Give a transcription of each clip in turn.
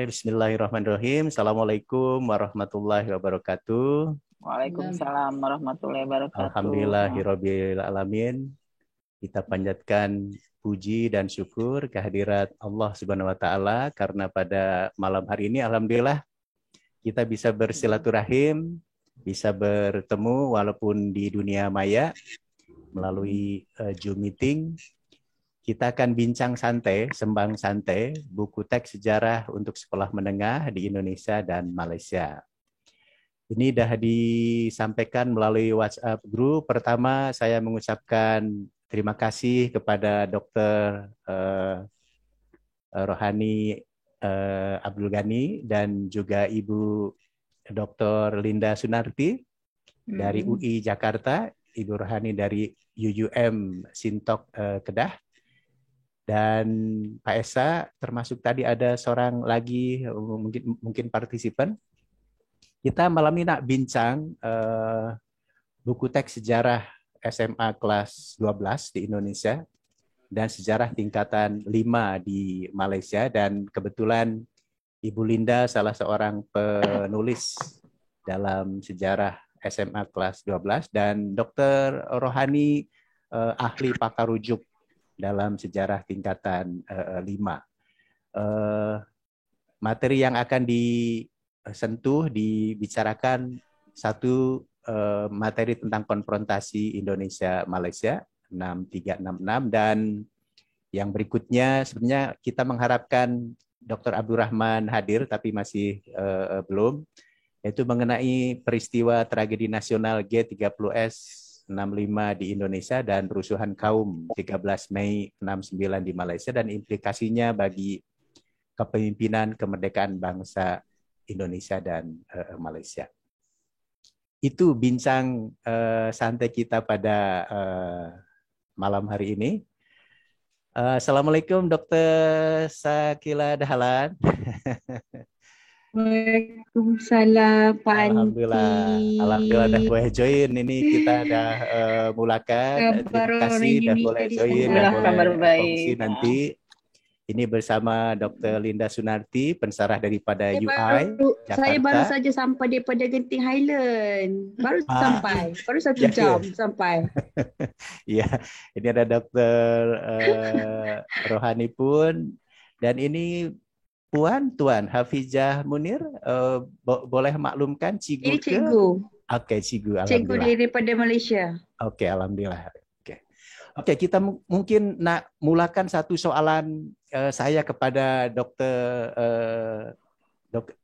Bismillahirrahmanirrahim. Assalamualaikum warahmatullahi wabarakatuh. Waalaikumsalam warahmatullahi wabarakatuh. Alhamdulillahirabbil alamin. Kita panjatkan puji dan syukur kehadirat Allah Subhanahu wa taala karena pada malam hari ini alhamdulillah kita bisa bersilaturahim, bisa bertemu walaupun di dunia maya melalui Zoom meeting. Kita akan bincang santai, sembang santai, buku teks sejarah untuk sekolah menengah di Indonesia dan Malaysia. Ini dah disampaikan melalui WhatsApp group. Pertama, saya mengucapkan terima kasih kepada Dr. Rohani Abdul Ghani dan juga Ibu Dr. Linda Sunarti dari UI Jakarta, Ibu Rohani dari UUM Sintok Kedah. Dan Pak Esa, termasuk tadi ada seorang lagi mungkin partisipan. Kita malam ini nak bincang buku teks sejarah SMA kelas 12 di Indonesia dan sejarah tingkatan 5 di Malaysia. Dan kebetulan Ibu Linda salah seorang penulis dalam sejarah SMA kelas 12 dan Dr. Rohani ahli pakar rujuk dalam sejarah tingkatan 5. Materi yang akan disentuh, dibicarakan satu materi tentang konfrontasi Indonesia-Malaysia 6366 dan yang berikutnya sebenarnya kita mengharapkan Dr. Abdurrahman hadir tapi masih belum, yaitu mengenai peristiwa tragedi nasional G30S 65 di Indonesia dan rusuhan kaum 13 Mei 69 di Malaysia dan implikasinya bagi kepemimpinan kemerdekaan bangsa Indonesia dan Malaysia. Itu bincang santai kita pada malam hari ini. Assalamualaikum Dr. Sakila Dahlan. Waalaikumsalam Pak Andi. Alhamdulillah dah boleh join. Ini kita dah mulakan. Terima kasih dah boleh join dan boleh kongsi nanti. Ini bersama Dr. Linda Sunarti, pensarah daripada UI Jakarta. Saya baru saja sampai daripada Genting Highland. Baru sampai. Baru 1 jam sampai. Ya, ini ada Dr. Rohani pun. Dan ini Tuan Hafizah Munir, boleh maklumkan Cigu ini Cikgu. Oke, Cigu. Cikgu daripada Malaysia. Oke, alhamdulillah. Oke, kita mungkin nak mulakan satu soalan saya kepada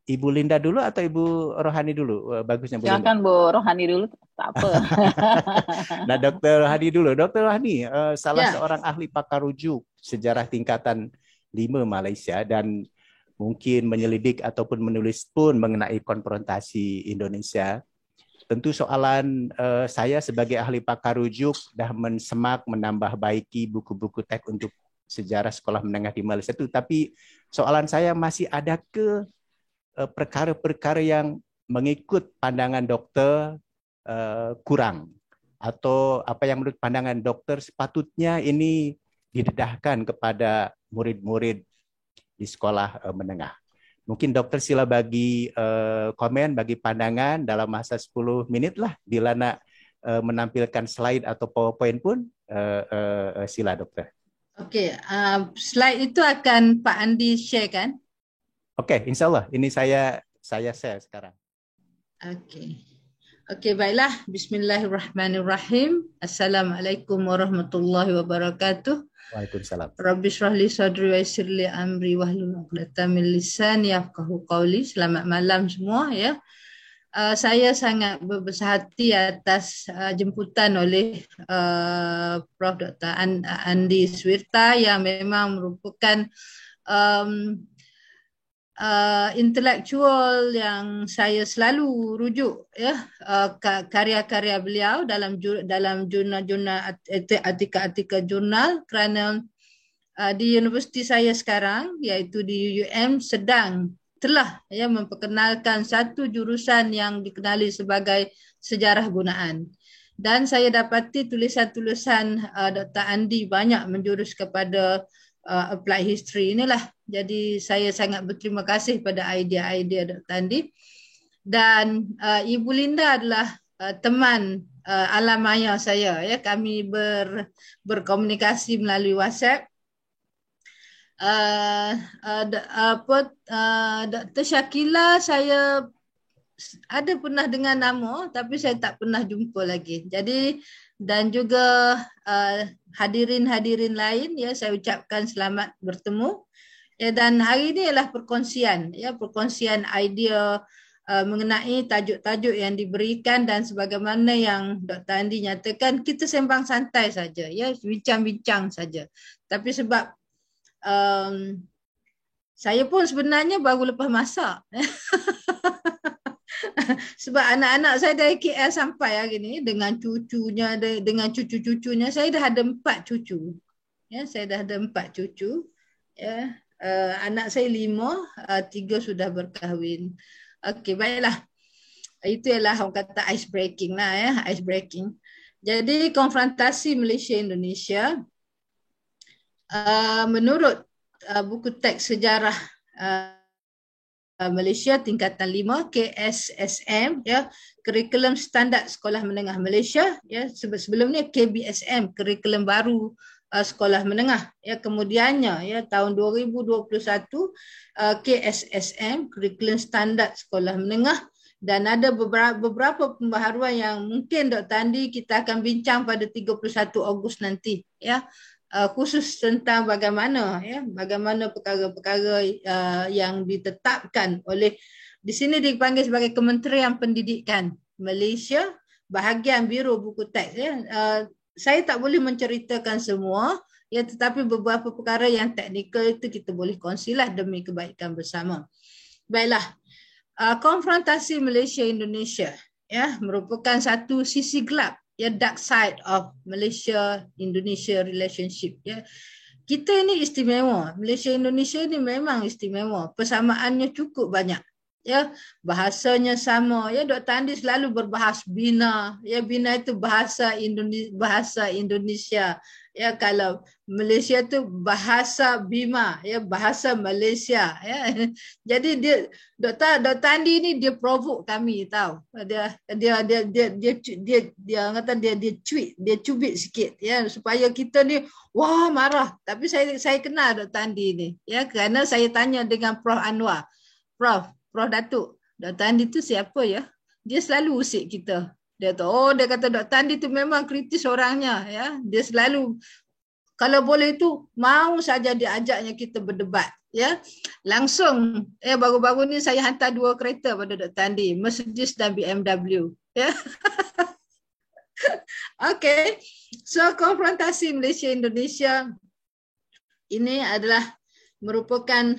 Ibu Linda dulu atau Ibu Rohani dulu? Bagusnya Bu Linda. Silakan Bu Rohani dulu, tak apa. Nah, Dr. Rohani dulu. Dr. Rohani, salah seorang ahli pakar rujuk sejarah tingkatan 5 Malaysia dan mungkin menyelidik ataupun menulis pun mengenai konfrontasi Indonesia. Tentu soalan saya sebagai ahli pakar rujuk dah menambah baiki buku-buku teks untuk sejarah sekolah menengah di Malaysia itu. Tapi soalan saya masih ada ke perkara-perkara yang mengikut pandangan dokter kurang atau apa yang menurut pandangan dokter sepatutnya ini didedahkan kepada murid-murid di sekolah menengah. Mungkin dokter sila bagi komen, bagi pandangan dalam masa 10 menit lah. Bila nak menampilkan slide atau PowerPoint pun sila dokter. Okey, slide itu akan Pak Andi share kan? Okey, insyaAllah. Ini saya share sekarang. Okey, baiklah. Bismillahirrahmanirrahim. Assalamualaikum warahmatullahi wabarakatuh. Waalaikumsalam. Rabbi shrah li sadri wa yassir li amri wahlul 'uqdatam min lisani yafqahu qawli. Selamat malam semua ya. Saya sangat berbesar hati atas jemputan oleh Prof. Dr. Andi Swirta yang memang merupakan intelektual yang saya selalu rujuk ya, karya-karya beliau dalam jurnal-jurnal, artikel-artikel jurnal kerana di universiti saya sekarang iaitu di UUM telah ya memperkenalkan satu jurusan yang dikenali sebagai sejarah gunaan. Dan saya dapati tulisan-tulisan Dr. Andi banyak menjurus kepada applied history inilah. Jadi saya sangat berterima kasih pada idea-idea Dr. Andi. Dan Ibu Linda adalah teman alam maya saya, ya. Kami berkomunikasi melalui WhatsApp. Dr. Shakila saya ada pernah dengar nama tapi saya tak pernah jumpa lagi. Jadi dan juga hadirin-hadirin lain, ya, saya ucapkan selamat bertemu. Ya, dan hari ini adalah perkongsian, ya, perkongsian idea mengenai tajuk-tajuk yang diberikan, dan sebagaimana yang Dr. Andi nyatakan, kita sembang santai saja, ya, bincang-bincang saja. Tapi sebab saya pun sebenarnya baru lepas masak. Sebab anak-anak saya dari KL sampai hari ni dengan cucunya, dengan cucu-cucunya. Saya dah ada 4 cucu. Ya, saya dah ada 4 cucu. Ya, anak saya 5, 3 sudah berkahwin. Okey, baiklah. Itu ialah orang kata ice breaking lah, ya, ice breaking. Jadi konfrontasi Malaysia-Indonesia menurut buku teks sejarah Malaysia tingkatan 5 KSSM, ya, Kurikulum Standard Sekolah Menengah Malaysia, ya, sebelum ni KBSM, Kurikulum Baru Sekolah Menengah, ya, kemudiannya, ya, tahun 2021 KSSM, Kurikulum Standard Sekolah Menengah, dan ada beberapa pembaharuan yang mungkin Dr. Andi kita akan bincang pada 31 Ogos nanti, ya. Khusus tentang bagaimana, ya, bagaimana perkara-perkara yang ditetapkan oleh, di sini dipanggil sebagai Kementerian Pendidikan Malaysia, bahagian Biro Buku Teks, ya. Saya tak boleh menceritakan semua, ya, tetapi beberapa perkara yang teknikal itu kita boleh kongsilah demi kebaikan bersama. Baiklah, konfrontasi Malaysia-Indonesia, ya, merupakan satu sisi gelap, ya, dark side of Malaysia-Indonesia relationship, ya. Kita ini istimewa, Malaysia-Indonesia ini memang istimewa, persamaannya cukup banyak, ya, bahasanya sama, ya. Dr. Andi selalu berbahas Bina, ya, Bina itu bahasa Indonesia, ya. Kalau Malaysia tu bahasa Bima, ya, bahasa Malaysia, ya. Jadi Dr. Andi ni dia provoke kami, tahu. Dia kata dia cubit sikit, ya, supaya kita ni wah marah. Tapi saya kenal Dr. Andi ni, ya, kerana saya tanya dengan Prof Anwar. Prof Datuk, Dr. Andi tu siapa, ya? Dia selalu usik kita. Dia kata Dr. Andi tu memang kritis orangnya, ya. Dia selalu, kalau boleh tu mau saja diajaknya kita berdebat, ya. Langsung, baru-baru ni saya hantar 2 kereta pada Dr. Andi, Mercedes dan BMW, ya. Okey. So konfrontasi Malaysia-Indonesia ini adalah merupakan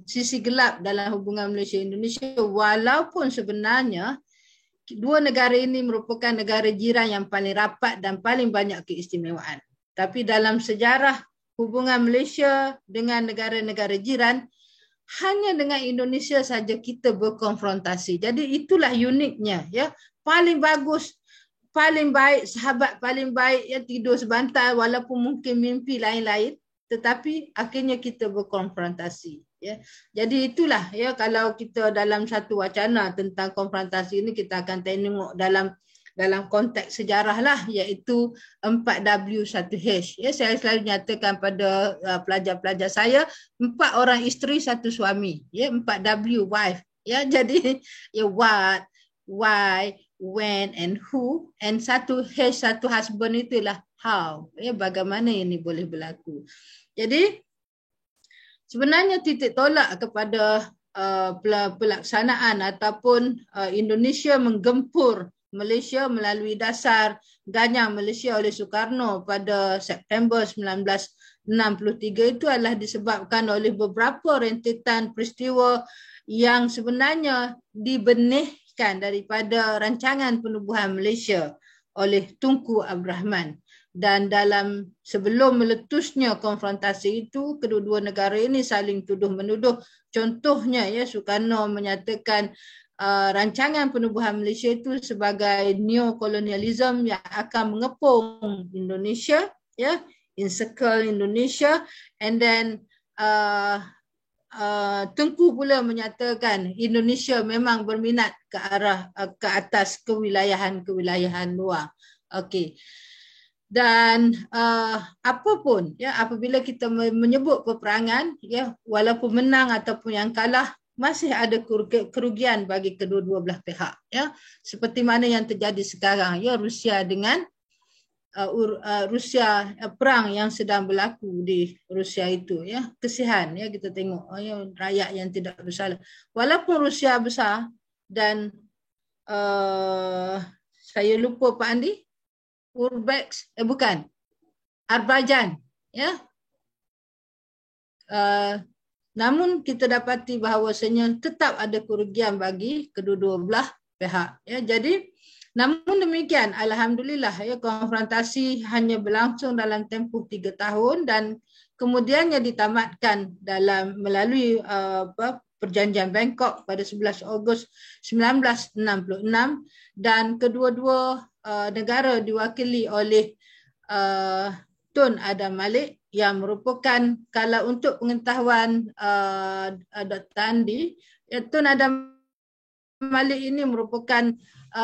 sisi gelap dalam hubungan Malaysia-Indonesia, walaupun sebenarnya dua negara ini merupakan negara jiran yang paling rapat dan paling banyak keistimewaan. Tapi dalam sejarah hubungan Malaysia dengan negara-negara jiran, hanya dengan Indonesia saja kita berkonfrontasi. Jadi itulah uniknya, ya. Paling bagus, paling baik, sahabat paling baik, ya, tidur sebantal walaupun mungkin mimpi lain-lain, tetapi akhirnya kita berkonfrontasi, ya. Jadi itulah, ya, kalau kita dalam satu wacana tentang konfrontasi ini, kita akan tengok dalam konteks sejarah lah, iaitu 4W1H. Ya, saya selalu nyatakan pada pelajar-pelajar saya, 4 orang isteri, 1 suami, ya, 4W wife, ya. Jadi ya, what, why, when and who, and 1H, 1 husband, itulah how, ya, bagaimana ini boleh berlaku. Jadi sebenarnya titik tolak kepada pelaksanaan ataupun Indonesia menggempur Malaysia melalui dasar Ganyang Malaysia oleh Soekarno pada September 1963 itu adalah disebabkan oleh beberapa rentetan peristiwa yang sebenarnya dibenihkan daripada rancangan penubuhan Malaysia oleh Tunku Abdul Rahman. Dan dalam sebelum meletusnya konfrontasi itu, kedua-dua negara ini saling tuduh-menuduh. Contohnya, ya, Soekarno menyatakan rancangan penubuhan Malaysia itu sebagai neokolonialisme yang akan mengepung Indonesia, ya. encircle Indonesia, and then Tengku pula menyatakan Indonesia memang berminat ke arah ke atas kewilayahan luar. Okey. Dan apapun ya, apabila kita menyebut peperangan ya, walaupun menang ataupun yang kalah, masih ada kerugian bagi kedua-dua belah pihak ya, seperti mana yang terjadi sekarang ya, Rusia dengan perang yang sedang berlaku di Rusia itu ya. Kesian ya, kita tengok ya, rakyat yang tidak bersalah. Walaupun Rusia besar dan saya lupa Pak Andi, Azerbaijan ya. Namun kita dapati bahawasanya tetap ada kerugian bagi kedua-dua belah pihak ya. Jadi namun demikian, alhamdulillah ya, konfrontasi hanya berlangsung dalam tempoh 3 tahun dan kemudiannya ditamatkan melalui perjanjian Bangkok pada 11 Ogos 1966, dan kedua-dua negara diwakili oleh Tun Adam Malik yang merupakan, kalau untuk pengetahuan Dr. Andi, Tun Adam Malik ini merupakan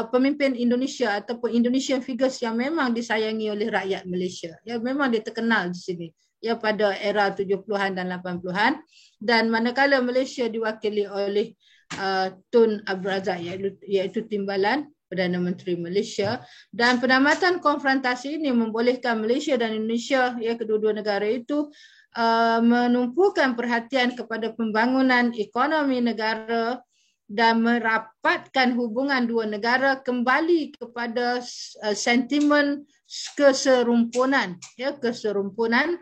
pemimpin Indonesia ataupun Indonesian figures yang memang disayangi oleh rakyat Malaysia. Ya, memang dia terkenal di sini ya pada era 70-an dan 80-an, dan manakala Malaysia diwakili oleh Tun Abdul Razak iaitu Timbalan Perdana Menteri Malaysia, dan penamatan konfrontasi ini membolehkan Malaysia dan Indonesia ya, kedua-dua negara itu menumpukan perhatian kepada pembangunan ekonomi negara dan merapatkan hubungan dua negara kembali kepada sentimen keserumpunan ya, keserumpunan.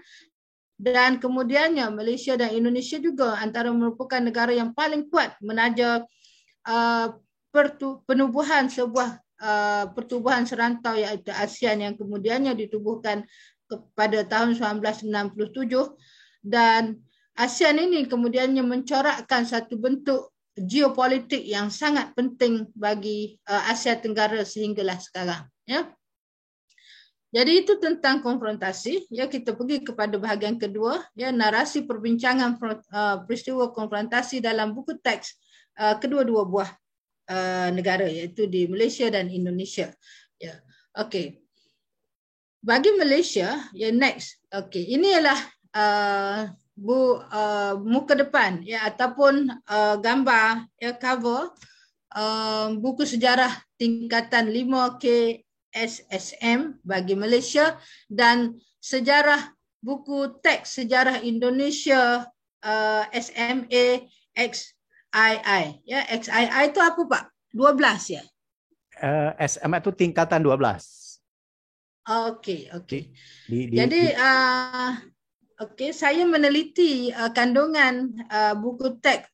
Dan kemudiannya Malaysia dan Indonesia juga antara merupakan negara yang paling kuat menaja penubuhan sebuah pertubuhan serantau iaitu ASEAN yang kemudiannya ditubuhkan pada tahun 1967, dan ASEAN ini kemudiannya mencorakkan satu bentuk geopolitik yang sangat penting bagi Asia Tenggara sehinggalah sekarang ya. Jadi itu tentang konfrontasi ya. Kita pergi kepada bahagian kedua ya, narasi perbincangan peristiwa konfrontasi dalam buku teks kedua-dua buah negara, iaitu di Malaysia dan Indonesia ya. Okey. Bagi Malaysia ya, next. Okey, ini ialah muka depan ya, ataupun gambar ya, cover buku sejarah tingkatan 5 KSSM bagi Malaysia, dan sejarah buku teks sejarah Indonesia SMA XII ya. XII itu apa Pak? 12 ya? SMA itu tingkatan 12. Okey. Jadi okey, saya meneliti kandungan buku teks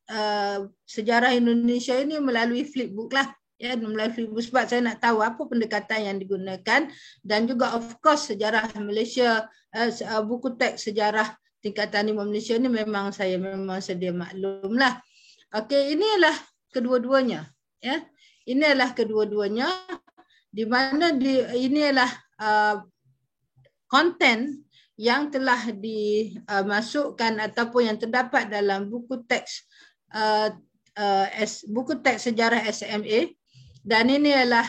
sejarah Indonesia ini melalui flipbook lah ya, melalui flipbook, sebab saya nak tahu apa pendekatan yang digunakan, dan juga of course sejarah Malaysia, buku teks sejarah tingkatan 5 Malaysia ini memang saya sedia maklum lah. Okey, inilah kedua-duanya ya. Inilah kedua-duanya di mana ini adalah konten yang telah dimasukkan ataupun yang terdapat dalam buku teks sejarah SMA, dan ini adalah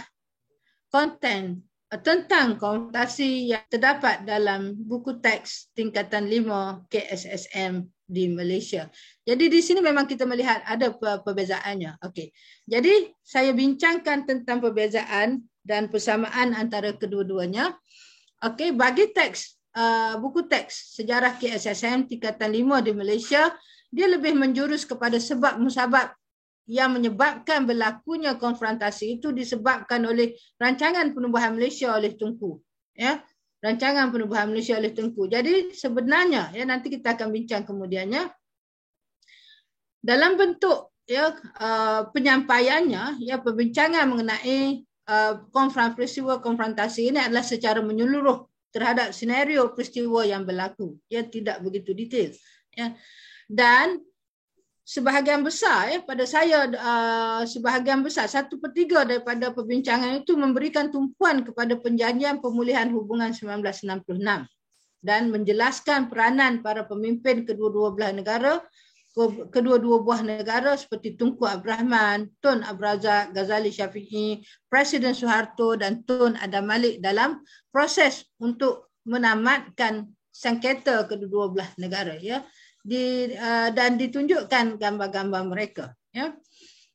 konten tentang konfrontasi yang terdapat dalam buku teks tingkatan 5 KSSM di Malaysia. Jadi di sini memang kita melihat ada perbezaannya. Okey. Jadi saya bincangkan tentang perbezaan dan persamaan antara kedua-duanya. Okey, bagi teks buku teks sejarah KSSM tingkatan 5 di Malaysia, dia lebih menjurus kepada sebab musabab yang menyebabkan berlakunya konfrontasi itu disebabkan oleh rancangan penubuhan Malaysia oleh Tengku ya, rancangan penubuhan Malaysia oleh Tengku. Jadi sebenarnya ya, nanti kita akan bincang kemudiannya dalam bentuk ya penyampaiannya ya, perbincangan mengenai peristiwa konfrontasi ini adalah secara menyeluruh terhadap senario peristiwa yang berlaku ya, tidak begitu detail ya. Dan sebahagian besar ya, pada saya sebahagian besar 1/3 daripada perbincangan itu memberikan tumpuan kepada perjanjian pemulihan hubungan 1966 dan menjelaskan peranan para pemimpin kedua-dua buah negara seperti Tunku Abdul Rahman, Tun Abdul Razak Ghazali Syafi'i, Presiden Soeharto dan Tun Adam Malik dalam proses untuk menamatkan sengketa kedua belah negara, ya. Dan ditunjukkan gambar-gambar mereka, ya.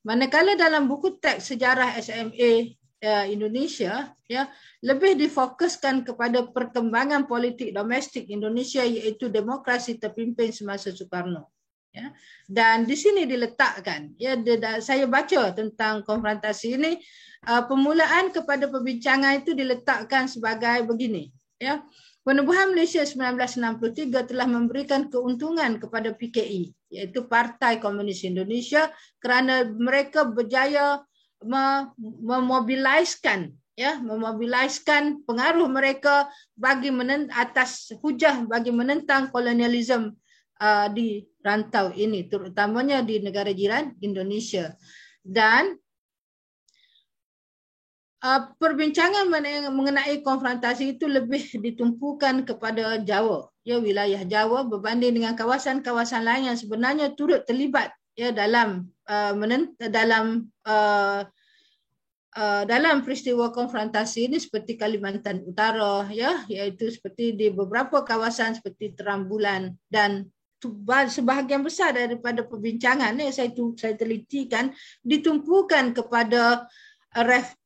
Manakala dalam buku teks sejarah SMA Indonesia, ya, lebih difokuskan kepada perkembangan politik domestik Indonesia, iaitu demokrasi terpimpin semasa Soekarno, ya. Dan di sini diletakkan, ya, saya baca tentang konfrontasi ini, permulaan kepada perbincangan itu diletakkan sebagai begini, ya. Penubuhan Malaysia 1963 telah memberikan keuntungan kepada PKI, iaitu Partai Komunis Indonesia, kerana mereka berjaya memobiliskan pengaruh mereka bagi atas hujah bagi menentang kolonialisme di rantau ini, terutamanya di negara jiran Indonesia. Dan perbincangan mengenai konfrontasi itu lebih ditumpukan kepada Jawa, ya, wilayah Jawa berbanding dengan kawasan-kawasan lain yang sebenarnya turut terlibat, ya, dalam peristiwa konfrontasi ini, seperti Kalimantan Utara, ya, iaitu seperti di beberapa kawasan seperti Terang Bulan, dan sebahagian besar daripada perbincangan yang saya telitikan ditumpukan kepada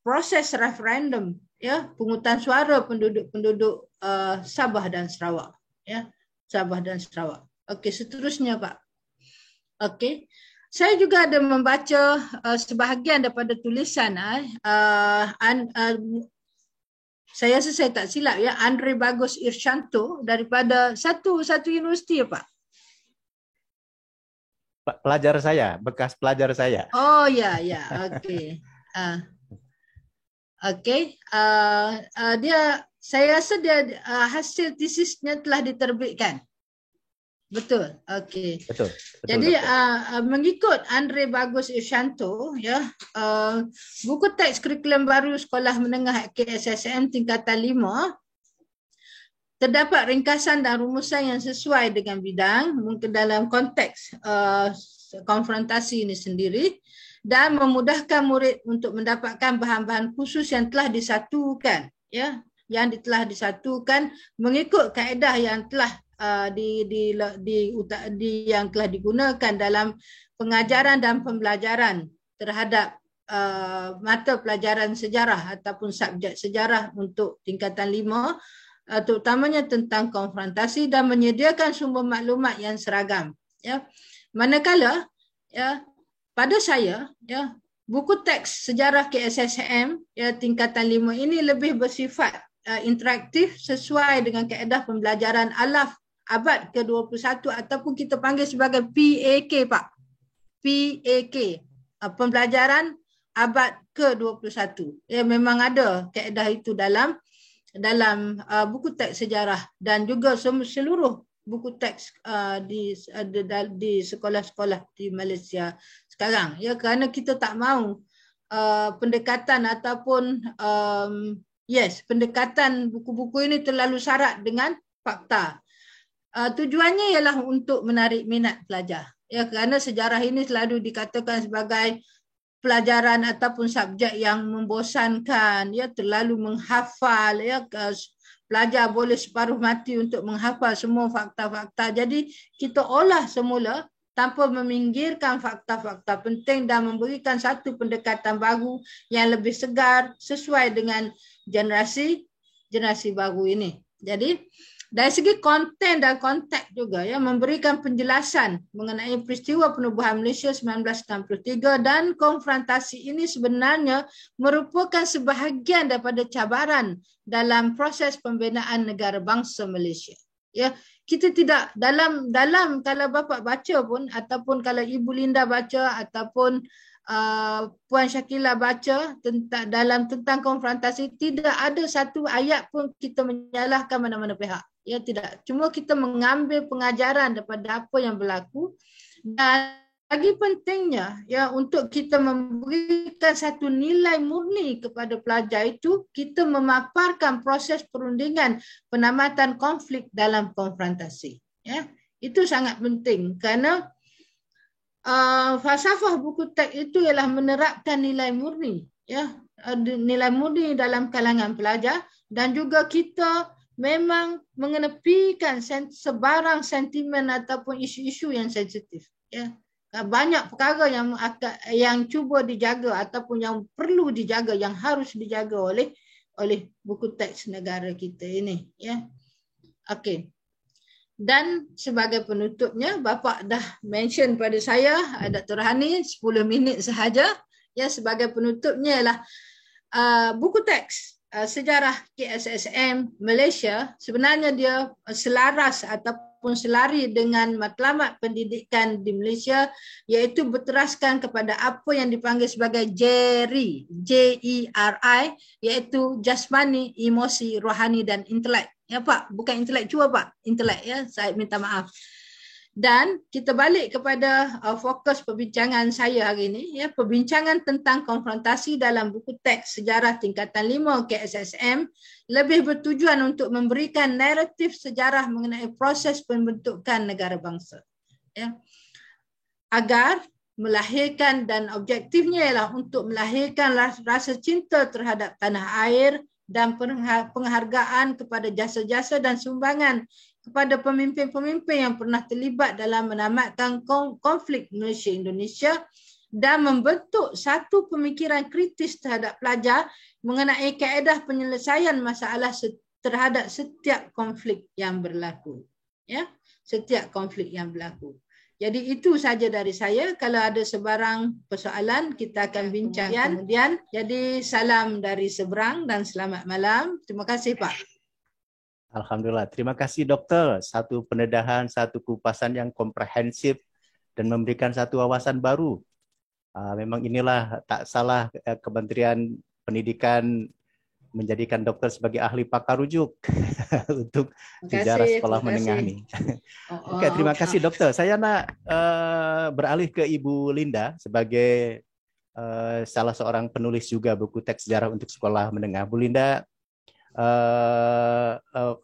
proses referendum, ya, pungutan suara penduduk Sabah dan Sarawak, ya, Sabah dan Sarawak. Okey, seterusnya Pak. Okey, saya juga ada membaca sebahagian daripada tulisan saya rasa saya tak silap, ya, Andre Bagus Irsyanto daripada satu universiti, ya Pak. Pelajar saya, bekas pelajar saya. Oh ya, okey. Okey, saya rasa dia hasil tesisnya telah diterbitkan. Betul. Okey. Betul. Jadi mengikut Andre Bagus Irsyanto, ya, buku teks kurikulum baru sekolah menengah KSSM tingkatan 5 terdapat ringkasan dan rumusan yang sesuai dengan bidang, mungkin dalam konteks konfrontasi ini sendiri, dan memudahkan murid untuk mendapatkan bahan-bahan khusus yang telah disatukan, ya, yang telah disatukan mengikut kaedah yang telah yang telah digunakan dalam pengajaran dan pembelajaran terhadap mata pelajaran sejarah ataupun subjek sejarah untuk tingkatan 5, terutamanya tentang konfrontasi, dan menyediakan sumber maklumat yang seragam, ya. Manakala, ya, pada saya, ya, buku teks sejarah KSSM, ya, tingkatan 5 ini lebih bersifat interaktif sesuai dengan kaedah pembelajaran alaf abad ke-21 ataupun kita panggil sebagai PAK, Pak. PAK, pembelajaran abad ke-21. Ya, memang ada kaedah itu dalam buku teks sejarah dan juga seluruh buku teks di sekolah-sekolah di Malaysia sekarang, ya, kerana kita tak mahu pendekatan ataupun pendekatan buku-buku ini terlalu syarat dengan fakta. Tujuannya ialah untuk menarik minat pelajar, ya, kerana sejarah ini selalu dikatakan sebagai pelajaran ataupun subjek yang membosankan, ya, terlalu menghafal, ya, pelajar boleh separuh mati untuk menghafal semua fakta-fakta. Jadi kita olah semula tanpa meminggirkan fakta-fakta penting dan memberikan satu pendekatan baru yang lebih segar sesuai dengan generasi baru ini. Jadi dari segi konten dan konteks juga, ya, memberikan penjelasan mengenai peristiwa penubuhan Malaysia 1963, dan konfrontasi ini sebenarnya merupakan sebahagian daripada cabaran dalam proses pembinaan negara bangsa Malaysia. Ya, kita tidak dalam kalau bapa baca pun ataupun kalau Ibu Linda baca ataupun Puan Syakila baca tentang konfrontasi, tidak ada satu ayat pun kita menyalahkan mana-mana pihak. Ya, tidak. Cuma kita mengambil pengajaran daripada apa yang berlaku dan lagi pentingnya ya untuk kita memberikan satu nilai murni kepada pelajar itu, kita memaparkan proses perundingan penamatan konflik dalam konfrontasi. Ya, itu sangat penting kerana falsafah buku teks itu ialah menerapkan nilai murni, ya, nilai murni dalam kalangan pelajar, dan juga kita memang mengenepikan sebarang sentimen ataupun isu-isu yang sensitif. Ya. Banyak perkara yang cuba dijaga ataupun yang perlu dijaga, yang harus dijaga oleh buku teks negara kita ini. Ya. Okey. Dan sebagai penutupnya, Bapa dah mention pada saya, Dr. Hani, 10 minit sahaja. Ya, sebagai penutupnya ialah buku teks sejarah KSSM Malaysia, sebenarnya dia selaras ataupun selari dengan matlamat pendidikan di Malaysia, iaitu berteraskan kepada apa yang dipanggil sebagai JERI, J-E-R-I, iaitu jasmani, emosi, rohani dan intelek. Ya Pak, bukan intelektual Pak, intelek ya, saya minta maaf. Dan kita balik kepada fokus perbincangan saya hari ini, ya, perbincangan tentang konfrontasi dalam buku teks sejarah tingkatan 5 KSSM lebih bertujuan untuk memberikan naratif sejarah mengenai proses pembentukan negara bangsa. Ya. Agar melahirkan, dan objektifnya ialah untuk melahirkan rasa cinta terhadap tanah air dan penghargaan kepada jasa-jasa dan sumbangan kepada pemimpin-pemimpin yang pernah terlibat dalam menamatkan konflik Malaysia-Indonesia dan membentuk satu pemikiran kritis terhadap pelajar mengenai kaedah penyelesaian masalah terhadap setiap konflik yang berlaku. Ya, setiap konflik yang berlaku. Jadi itu saja dari saya. Kalau ada sebarang persoalan, kita akan bincang kemudian. Jadi salam dari seberang dan selamat malam. Terima kasih Pak. Alhamdulillah. Terima kasih dokter. Satu pendedahan, satu kupasan yang komprehensif dan memberikan satu wawasan baru. Memang inilah tak salah Kementerian Pendidikan menjadikan dokter sebagai ahli pakar rujuk untuk sejarah sekolah menengah ini. Oke, terima kasih dokter. Saya nak beralih ke Ibu Linda sebagai salah seorang penulis juga buku teks sejarah untuk sekolah menengah. Bu Linda,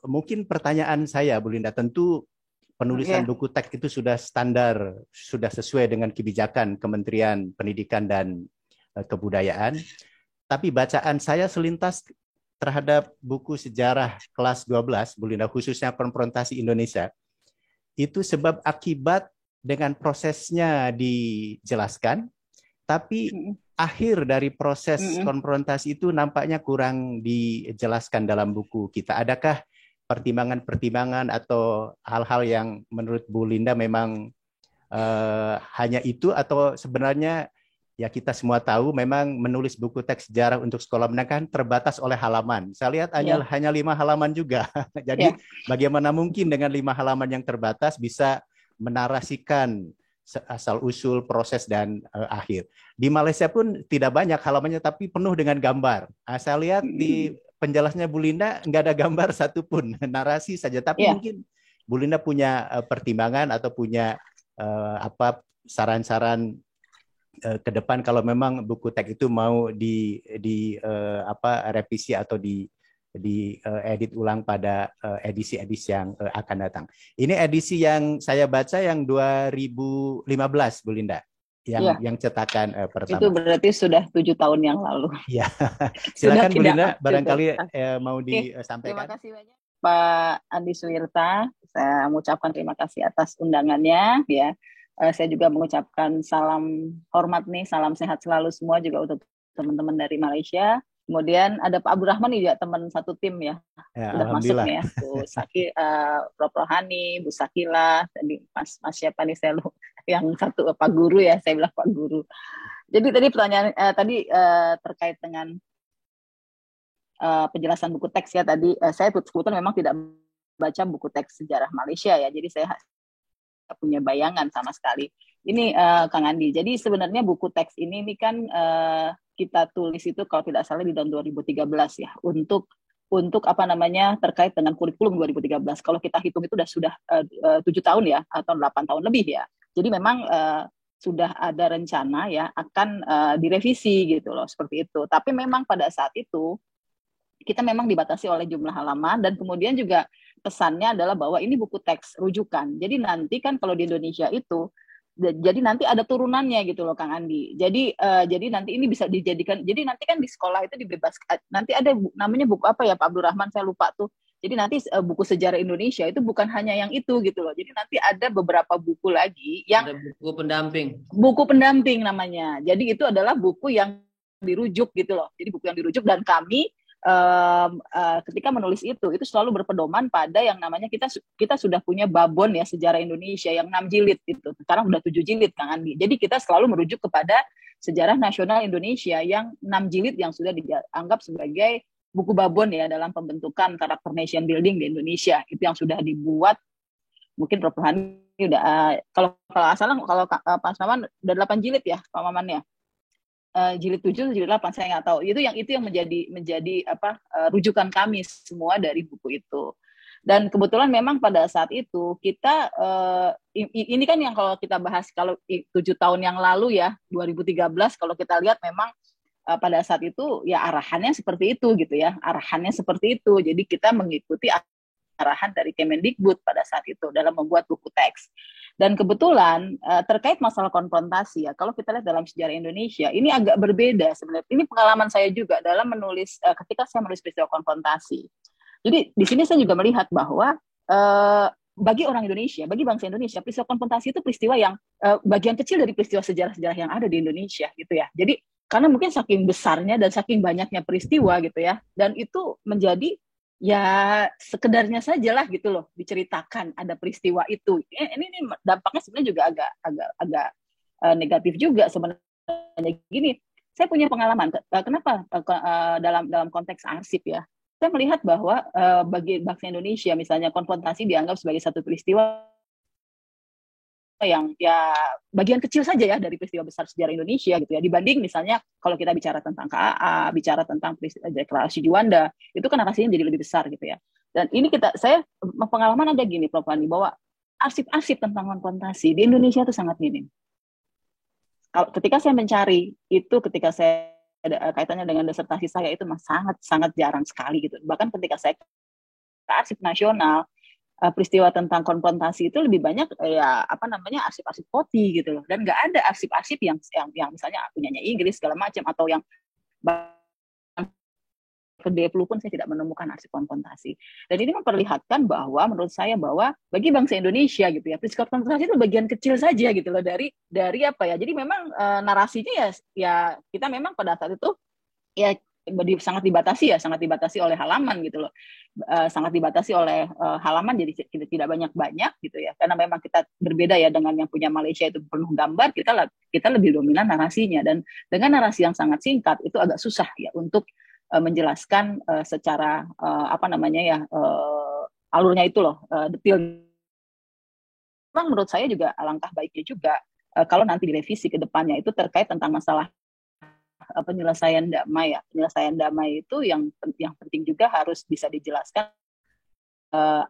mungkin pertanyaan saya, Bu Linda, tentu penulisan buku teks itu sudah standar, sudah sesuai dengan kebijakan Kementerian Pendidikan dan Kebudayaan. Tapi bacaan saya selintas terhadap buku sejarah kelas 12, Bu Linda, khususnya konfrontasi Indonesia, itu sebab akibat dengan prosesnya dijelaskan, tapi akhir dari proses konfrontasi itu nampaknya kurang dijelaskan dalam buku kita. Adakah pertimbangan-pertimbangan atau hal-hal yang menurut Bu Linda memang hanya itu, atau sebenarnya ya kita semua tahu memang menulis buku teks sejarah untuk sekolah menengah terbatas oleh halaman. Saya lihat hanya 5 halaman juga. Jadi bagaimana mungkin dengan 5 halaman yang terbatas bisa menarasikan asal-usul, proses, dan akhir. Di Malaysia pun tidak banyak halamannya, tapi penuh dengan gambar. Saya lihat di penjelasnya Bu Linda nggak ada gambar satupun, narasi saja. Tapi mungkin Bu Linda punya pertimbangan atau punya saran-saran ke depan kalau memang buku teks itu mau revisi atau edit ulang pada edisi-edisi yang akan datang. Ini edisi yang saya baca yang 2015, Bu Linda, yang cetakan pertama. Itu berarti sudah 7 tahun yang lalu. Ya, silakan Bu Linda, barangkali mau disampaikan. Terima kasih banyak Pak Andi Suwirta. Saya mengucapkan terima kasih atas undangannya. Ya, saya juga mengucapkan salam hormat nih, salam sehat selalu semua juga untuk teman-teman dari Malaysia. Kemudian ada Pak Abdurrahman juga teman satu tim ya, sudah masuk nih ya, Bu Saki, Prof. Rohani, Bu Sakila, tadi Mas siapa nih saya lupa, yang satu Pak Guru ya, saya bilang Pak Guru. Jadi tadi pertanyaan terkait dengan penjelasan buku teks ya tadi, saya kebetulan memang tidak baca buku teks sejarah Malaysia ya, jadi saya tidak punya bayangan sama sekali. Ini Kang Andi, jadi sebenarnya buku teks ini kan kita tulis itu kalau tidak salah di tahun 2013 ya, untuk terkait dengan kurikulum 2013. Kalau kita hitung itu sudah 7 tahun ya, atau 8 tahun lebih ya. Jadi memang sudah ada rencana ya akan direvisi gitu loh, seperti itu. Tapi memang pada saat itu kita memang dibatasi oleh jumlah halaman, dan kemudian juga pesannya adalah bahwa ini buku teks rujukan. Jadi nanti kan kalau di Indonesia itu, jadi nanti ada turunannya gitu loh Kang Andi. Jadi nanti ini bisa dijadikan, jadi nanti kan di sekolah itu dibebaskan, nanti ada namanya buku apa ya Pak Abdurrahman, saya lupa tuh. Jadi nanti buku sejarah Indonesia itu bukan hanya yang itu gitu loh. Jadi nanti ada beberapa buku lagi yang ada buku pendamping. Buku pendamping namanya. Jadi itu adalah buku yang dirujuk gitu loh. Jadi buku yang dirujuk, dan kami ketika menulis itu selalu berpedoman pada yang namanya kita sudah punya babon ya sejarah Indonesia yang 6 jilid itu. Sekarang udah 7 jilid Kang Andi. Jadi kita selalu merujuk kepada sejarah nasional Indonesia yang 6 jilid yang sudah dianggap sebagai buku babon ya dalam pembentukan karakter nation building di Indonesia. Itu yang sudah dibuat, mungkin Prof. Rohani udah kalau Pak Maman udah 8 jilid ya Pak Maman ya. Jilid 7, jilid 8 saya nggak tahu. Itu yang menjadi rujukan kami semua dari buku itu. Dan kebetulan memang pada saat itu kita ini kan yang kalau kita bahas kalau 7 tahun yang lalu ya 2013, kalau kita lihat memang pada saat itu ya arahannya seperti itu gitu ya. Arahannya seperti itu. Jadi kita mengikuti arahan dari Kemendikbud pada saat itu dalam membuat buku teks. Dan kebetulan terkait masalah konfrontasi ya, kalau kita lihat dalam sejarah Indonesia ini agak berbeda sebenarnya. Ini pengalaman saya juga dalam menulis ketika saya menulis peristiwa konfrontasi. Jadi di sini saya juga melihat bahwa bagi orang Indonesia, bagi bangsa Indonesia, peristiwa konfrontasi itu peristiwa yang bagian kecil dari peristiwa sejarah-sejarah yang ada di Indonesia gitu ya. Jadi karena mungkin saking besarnya dan saking banyaknya peristiwa gitu ya, dan itu menjadi ya sekedarnya saja lah gitu loh diceritakan ada peristiwa itu. Ini dampaknya sebenarnya juga agak negatif juga sebenarnya. Gini, saya punya pengalaman. Kenapa dalam konteks arsip ya? Saya melihat bahwa bagi bangsa Indonesia misalnya konfrontasi dianggap sebagai satu peristiwa yang ya bagian kecil saja ya dari peristiwa besar sejarah Indonesia gitu ya, dibanding misalnya kalau kita bicara tentang KAA, bicara tentang deklarasi Juanda, itu kan narasinya jadi lebih besar gitu ya. Dan ini saya pengalaman ada gini Prof. Ani, bahwa arsip-arsip tentang konfrontasi di Indonesia itu sangat minim. Ketika saya mencari itu, ketika saya ada kaitannya dengan disertasi saya itu sangat jarang sekali gitu. Bahkan ketika saya ke arsip nasional, peristiwa tentang konfrontasi itu lebih banyak ya arsip-arsip poti gitu loh, dan nggak ada arsip-arsip yang misalnya punyanya Inggris segala macam, atau yang ke Deplu pun saya tidak menemukan arsip konfrontasi. Dan ini memperlihatkan bahwa menurut saya bahwa bagi bangsa Indonesia gitu ya, peristiwa konfrontasi itu bagian kecil saja gitu loh dari apa ya. Jadi memang narasinya ya kita memang pada saat itu ya sangat dibatasi oleh halaman gitu loh, sangat dibatasi oleh halaman, jadi kita tidak banyak gitu ya, karena memang kita berbeda ya dengan yang punya Malaysia itu penuh gambar, kita lebih dominan narasinya, dan dengan narasi yang sangat singkat itu agak susah ya untuk menjelaskan secara alurnya itu loh, detail. Memang menurut saya juga alangkah baiknya juga kalau nanti direvisi ke depannya itu terkait tentang masalah penyelesaian damai ya. Penyelesaian damai itu yang penting juga harus bisa dijelaskan.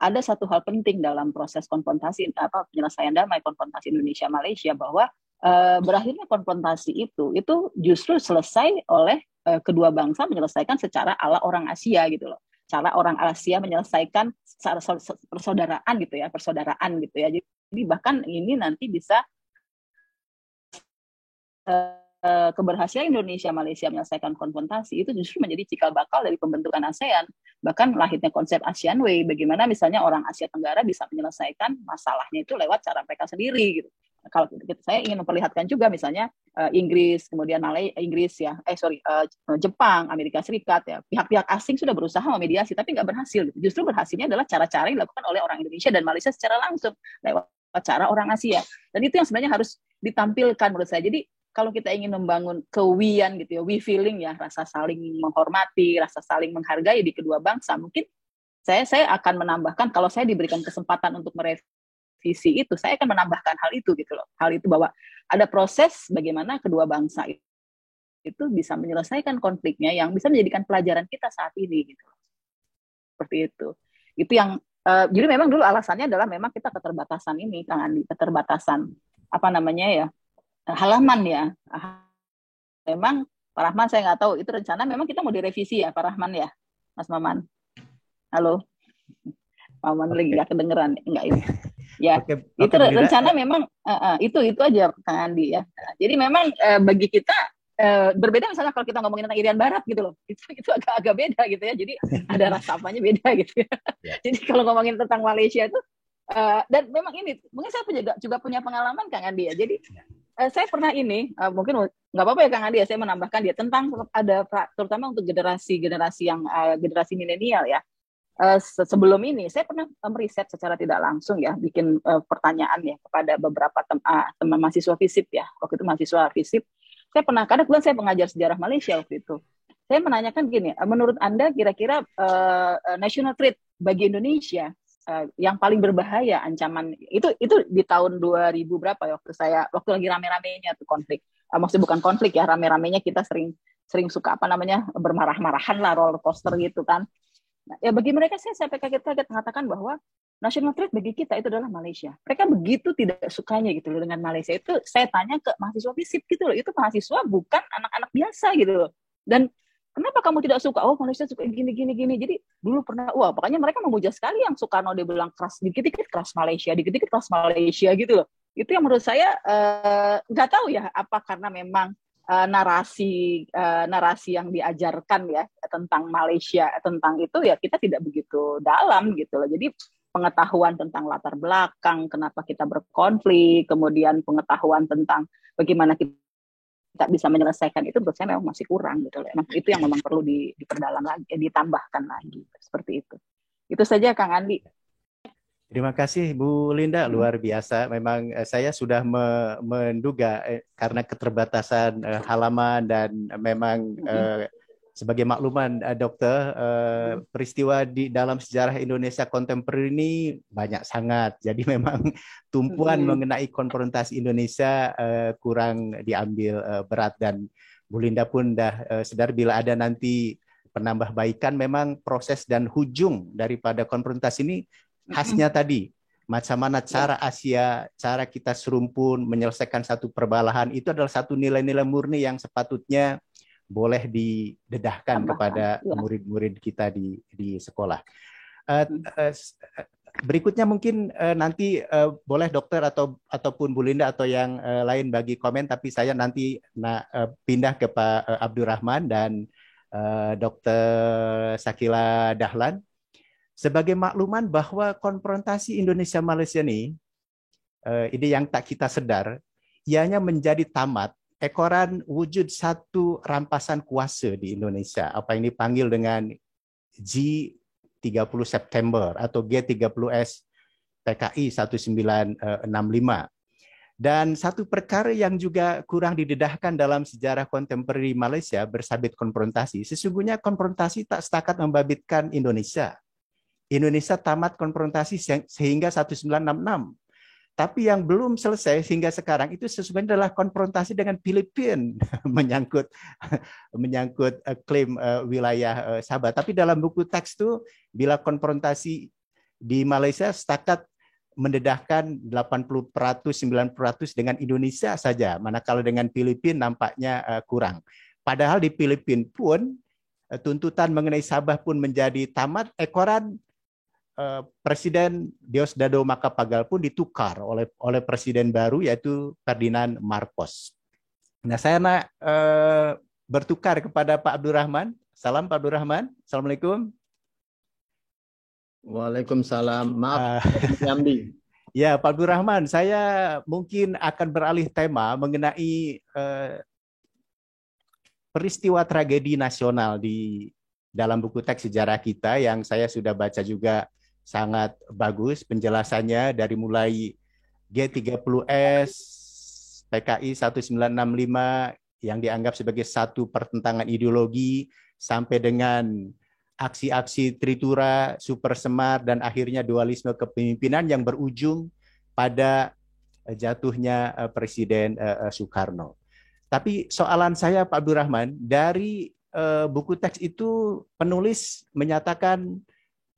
Ada satu hal penting dalam proses konfrontasi penyelesaian damai konfrontasi Indonesia Malaysia, bahwa berakhirnya konfrontasi itu justru selesai oleh kedua bangsa menyelesaikan secara ala orang Asia gitu loh. Cara orang Asia menyelesaikan persaudaraan gitu ya. Jadi bahkan ini nanti bisa keberhasilan Indonesia Malaysia menyelesaikan konfrontasi itu justru menjadi cikal bakal dari pembentukan ASEAN, bahkan lahirnya konsep ASEAN Way, bagaimana misalnya orang Asia Tenggara bisa menyelesaikan masalahnya itu lewat cara mereka sendiri gitu. Kalau saya ingin memperlihatkan juga misalnya Inggris, kemudian Jepang, Amerika Serikat ya, pihak-pihak asing sudah berusaha memediasi tapi nggak berhasil gitu. Justru berhasilnya adalah cara-cara yang dilakukan oleh orang Indonesia dan Malaysia secara langsung lewat cara orang Asia, dan itu yang sebenarnya harus ditampilkan menurut saya. Jadi kalau kita ingin membangun kewian gitu ya, we feeling ya, rasa saling menghormati, rasa saling menghargai di kedua bangsa, mungkin saya akan menambahkan, kalau saya diberikan kesempatan untuk merevisi itu, saya akan menambahkan hal itu gitu loh. Hal itu bahwa ada proses bagaimana kedua bangsa itu bisa menyelesaikan konfliknya yang bisa menjadikan pelajaran kita saat ini gitu. Seperti itu. Itu yang jadi memang dulu alasannya adalah memang kita keterbatasan ini, Kang Andi, keterbatasan halaman ya. Memang Pak Rahman saya nggak tahu itu rencana memang kita mau direvisi ya Pak Rahman ya, Mas Maman. Halo, Maman lagi nggak kedengeran, enggak ini. Ya, itu rencana memang itu aja Kang Andi ya. Jadi memang bagi kita berbeda misalnya kalau kita ngomongin tentang Irian Barat gitu loh, itu agak beda gitu ya. Jadi ada rasa apanya beda gitu ya. Jadi kalau ngomongin tentang Malaysia itu dan memang ini mungkin saya juga punya pengalaman Kang Andi ya. Jadi saya pernah ini mungkin nggak apa-apa ya Kang Andi ya, saya menambahkan dia tentang ada terutama untuk generasi yang generasi milenial ya. Sebelum ini saya pernah meriset secara tidak langsung ya, bikin pertanyaan ya kepada beberapa teman mahasiswa FISIP ya. Waktu itu mahasiswa FISIP, saya pernah, karena kebetulan saya pengajar sejarah Malaysia waktu itu. Saya menanyakan gini, menurut Anda kira-kira national threat bagi Indonesia yang paling berbahaya ancaman itu di tahun 2000 berapa ya, waktu lagi rame-ramenya tuh konflik. Maksudnya bukan konflik ya, rame-ramenya kita sering suka bermarah-marahan lah, roller coaster gitu kan. Nah, ya bagi mereka saya kaget mengatakan bahwa national threat bagi kita itu adalah Malaysia. Mereka begitu tidak sukanya gitu loh dengan Malaysia. Itu saya tanya ke mahasiswa FISIP gitu loh, itu mahasiswa bukan anak-anak biasa gitu loh. Dan kenapa kamu tidak suka? Oh, Malaysia suka gini. Jadi dulu pernah, pokoknya mereka memuja sekali yang Soekarno, dia bilang keras, dikit-dikit keras Malaysia gitu loh. Itu yang menurut saya nggak tahu ya, apa karena memang narasi yang diajarkan ya tentang Malaysia, tentang itu ya kita tidak begitu dalam gitu loh. Jadi pengetahuan tentang latar belakang kenapa kita berkonflik, kemudian pengetahuan tentang bagaimana kita bisa menyelesaikan itu menurut saya memang masih kurang gitu loh. Itu yang memang perlu diperdalam lagi, ditambahkan lagi seperti itu. Itu saja Kang Andi. Terima kasih Bu Linda, luar biasa. Memang saya sudah menduga karena keterbatasan halaman dan memang sebagai makluman dokter, peristiwa di dalam sejarah Indonesia kontemporer ini banyak sangat. Jadi memang tumpuan mengenai konfrontasi Indonesia kurang diambil berat, dan Bu Linda pun dah sadar bila ada nanti penambahbaikan, memang proses dan hujung daripada konfrontasi ini khasnya tadi, macam mana cara Asia, cara kita serumpun menyelesaikan satu perbalahan, itu adalah satu nilai-nilai murni yang sepatutnya boleh didedahkan kepada murid-murid kita di sekolah. Berikutnya mungkin nanti boleh dokter ataupun Bu Linda atau yang lain bagi komen, tapi saya nanti pindah ke Pak Abdurrahman dan Dokter Shakila Dahlan. Sebagai makluman bahwa konfrontasi Indonesia-Malaysia ini yang tak kita sedar, ianya menjadi tamat ekoran wujud satu rampasan kuasa di Indonesia, apa yang dipanggil dengan G30 September atau G30S PKI 1965. Dan satu perkara yang juga kurang didedahkan dalam sejarah kontemporer Malaysia bersabit konfrontasi, sesungguhnya konfrontasi tak setakat membabitkan Indonesia. Indonesia tamat konfrontasi sehingga 1966. Tapi yang belum selesai hingga sekarang itu sesungguhnya adalah konfrontasi dengan Filipina menyangkut klaim wilayah Sabah. Tapi dalam buku teks itu bila konfrontasi di Malaysia setakat mendedahkan 80%, 90% dengan Indonesia saja, manakala dengan Filipina nampaknya kurang. Padahal di Filipina pun tuntutan mengenai Sabah pun menjadi tamat, ekoran Presiden Diosdado Macapagal pun ditukar oleh presiden baru yaitu Ferdinand Marcos. Nah, saya nak bertukar kepada Pak Abdurrahman. Salam Pak Abdurrahman. Assalamualaikum. Waalaikumsalam. Maaf, Yamdi. Ya, Pak Abdurrahman, saya mungkin akan beralih tema mengenai peristiwa tragedi nasional di dalam buku teks sejarah kita yang saya sudah baca juga. Sangat bagus penjelasannya dari mulai G30S PKI 1965 yang dianggap sebagai satu pertentangan ideologi sampai dengan aksi-aksi Tritura, Super Semar, dan akhirnya dualisme kepemimpinan yang berujung pada jatuhnya Presiden Soekarno. Tapi soalan saya Pak Abdurrahman, dari buku teks itu penulis menyatakan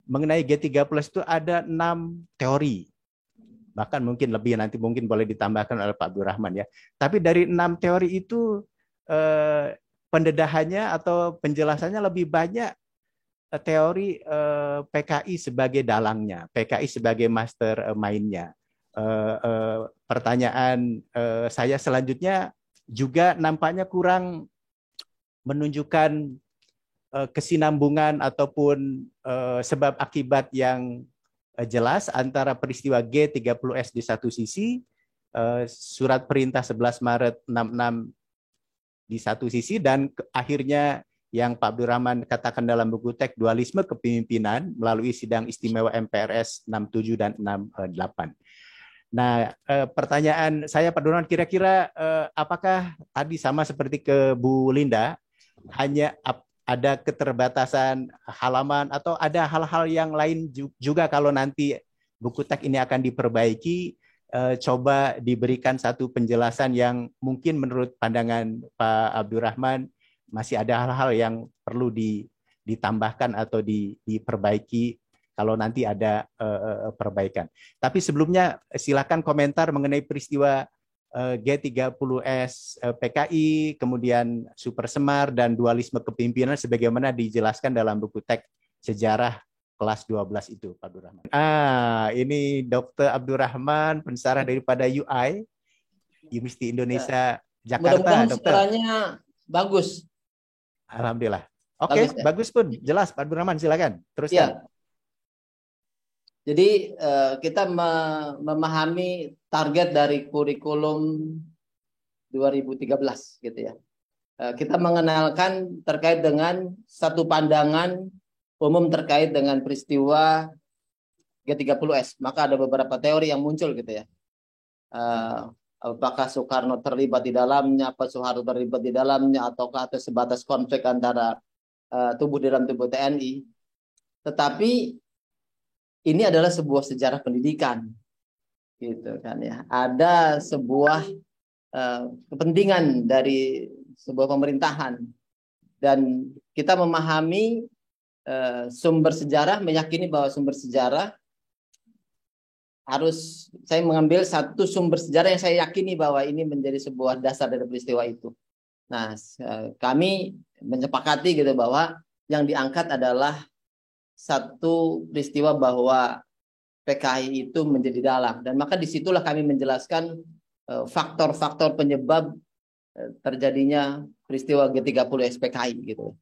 mengenai G30 itu ada 6 teori bahkan mungkin lebih, nanti mungkin boleh ditambahkan oleh Pak Abdurrahman ya. Tapi dari 6 teori itu pendedahannya atau penjelasannya lebih banyak teori PKI sebagai dalangnya, PKI sebagai master mainnya. Pertanyaan saya selanjutnya juga nampaknya kurang menunjukkan kesinambungan ataupun sebab akibat yang jelas antara peristiwa G30S di satu sisi, surat perintah 11 Maret 66 di satu sisi, dan akhirnya yang Pak Abdurrahman katakan dalam buku teks dualisme kepemimpinan melalui sidang istimewa MPRS 67 dan 68. Nah, pertanyaan saya Pak Abdurrahman, kira-kira apakah tadi sama seperti ke Bu Linda, hanya ada keterbatasan halaman atau ada hal-hal yang lain juga kalau nanti buku teks ini akan diperbaiki, coba diberikan satu penjelasan yang mungkin menurut pandangan Pak Abdurrahman masih ada hal-hal yang perlu ditambahkan atau diperbaiki kalau nanti ada perbaikan. Tapi sebelumnya silakan komentar mengenai peristiwa G30S PKI, kemudian Super Semar, dan dualisme kepemimpinan sebagaimana dijelaskan dalam buku teks sejarah kelas 12 itu, Pak Abdurrahman. Ini Dr. Abdurrahman, pensarah daripada UI, Universiti Indonesia Jakarta. Mudah-mudahan Dokter. suaranya bagus. Alhamdulillah. Oke, bagus pun, jelas Pak Abdurrahman, silakan teruskan. Ya. Jadi kita memahami target dari kurikulum 2013 gitu ya. Kita mengenalkan terkait dengan satu pandangan umum terkait dengan peristiwa G30S. Maka ada beberapa teori yang muncul gitu ya. Apakah Soekarno terlibat di dalamnya, apa Soeharto terlibat di dalamnya, ataukah itu sebatas konflik antara tubuh dalam tubuh TNI. Tetapi ini adalah sebuah sejarah pendidikan, gitu kan ya. Ada sebuah kepentingan dari sebuah pemerintahan, dan kita memahami sumber sejarah, meyakini bahwa sumber sejarah harus, saya mengambil satu sumber sejarah yang saya yakini bahwa ini menjadi sebuah dasar dari peristiwa itu. Nah, kami menyepakati gitu bahwa yang diangkat adalah satu peristiwa bahwa PKI itu menjadi dalang, dan maka disitulah kami menjelaskan faktor-faktor penyebab terjadinya peristiwa G30S PKI gitu,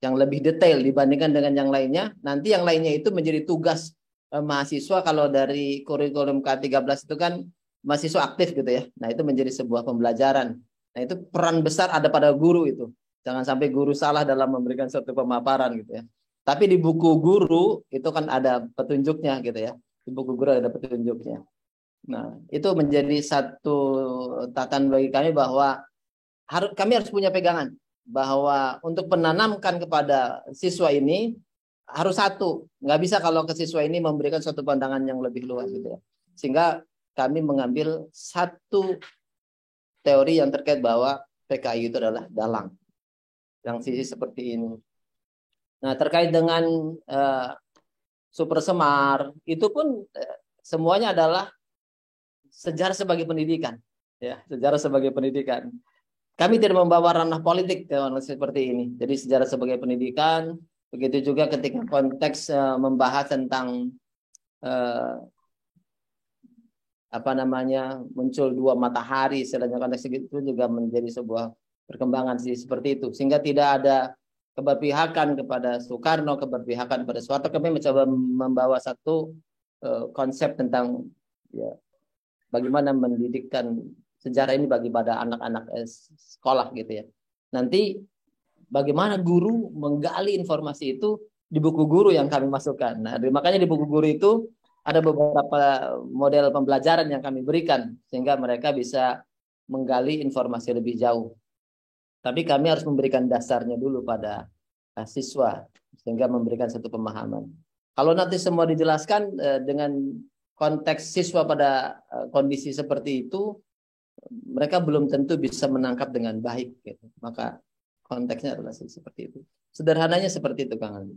yang lebih detail dibandingkan dengan yang lainnya. Nanti yang lainnya itu menjadi tugas mahasiswa. Kalau dari kurikulum K13 itu kan mahasiswa aktif gitu ya. Nah, itu menjadi sebuah pembelajaran. Nah, itu peran besar ada pada guru itu. Jangan sampai guru salah dalam memberikan suatu pemaparan gitu ya. Tapi di buku guru itu kan ada petunjuknya gitu ya. Di buku guru ada petunjuknya. Nah, itu menjadi satu tatan bagi kami bahwa kami harus punya pegangan bahwa untuk menanamkan kepada siswa ini harus satu. Nggak bisa kalau ke siswa ini memberikan suatu pandangan yang lebih luas gitu ya. Sehingga kami mengambil satu teori yang terkait bahwa PKI itu adalah dalang. Yang sisi seperti ini. Nah, terkait dengan Super Semar, itu pun semuanya adalah sejarah sebagai pendidikan, ya, sejarah sebagai pendidikan. Kami tidak membawa ranah politik seperti ini. Jadi sejarah sebagai pendidikan, begitu juga ketika konteks membahas tentang muncul dua matahari, sedangkan konteks itu juga menjadi sebuah perkembangan seperti itu, sehingga tidak ada keberpihakan kepada Soekarno, keberpihakan pada Soeharto. Kami mencoba membawa satu konsep tentang ya, bagaimana mendidikkan sejarah ini bagi pada anak-anak sekolah gitu ya. Nanti bagaimana guru menggali informasi itu di buku guru yang kami masukkan. Nah, makanya di buku guru itu ada beberapa model pembelajaran yang kami berikan sehingga mereka bisa menggali informasi lebih jauh. Tapi kami harus memberikan dasarnya dulu pada siswa sehingga memberikan satu pemahaman. Kalau nanti semua dijelaskan dengan konteks siswa pada kondisi seperti itu, mereka belum tentu bisa menangkap dengan baik. Gitu. Maka konteksnya adalah seperti itu. Sederhananya seperti itu, Kang Andi.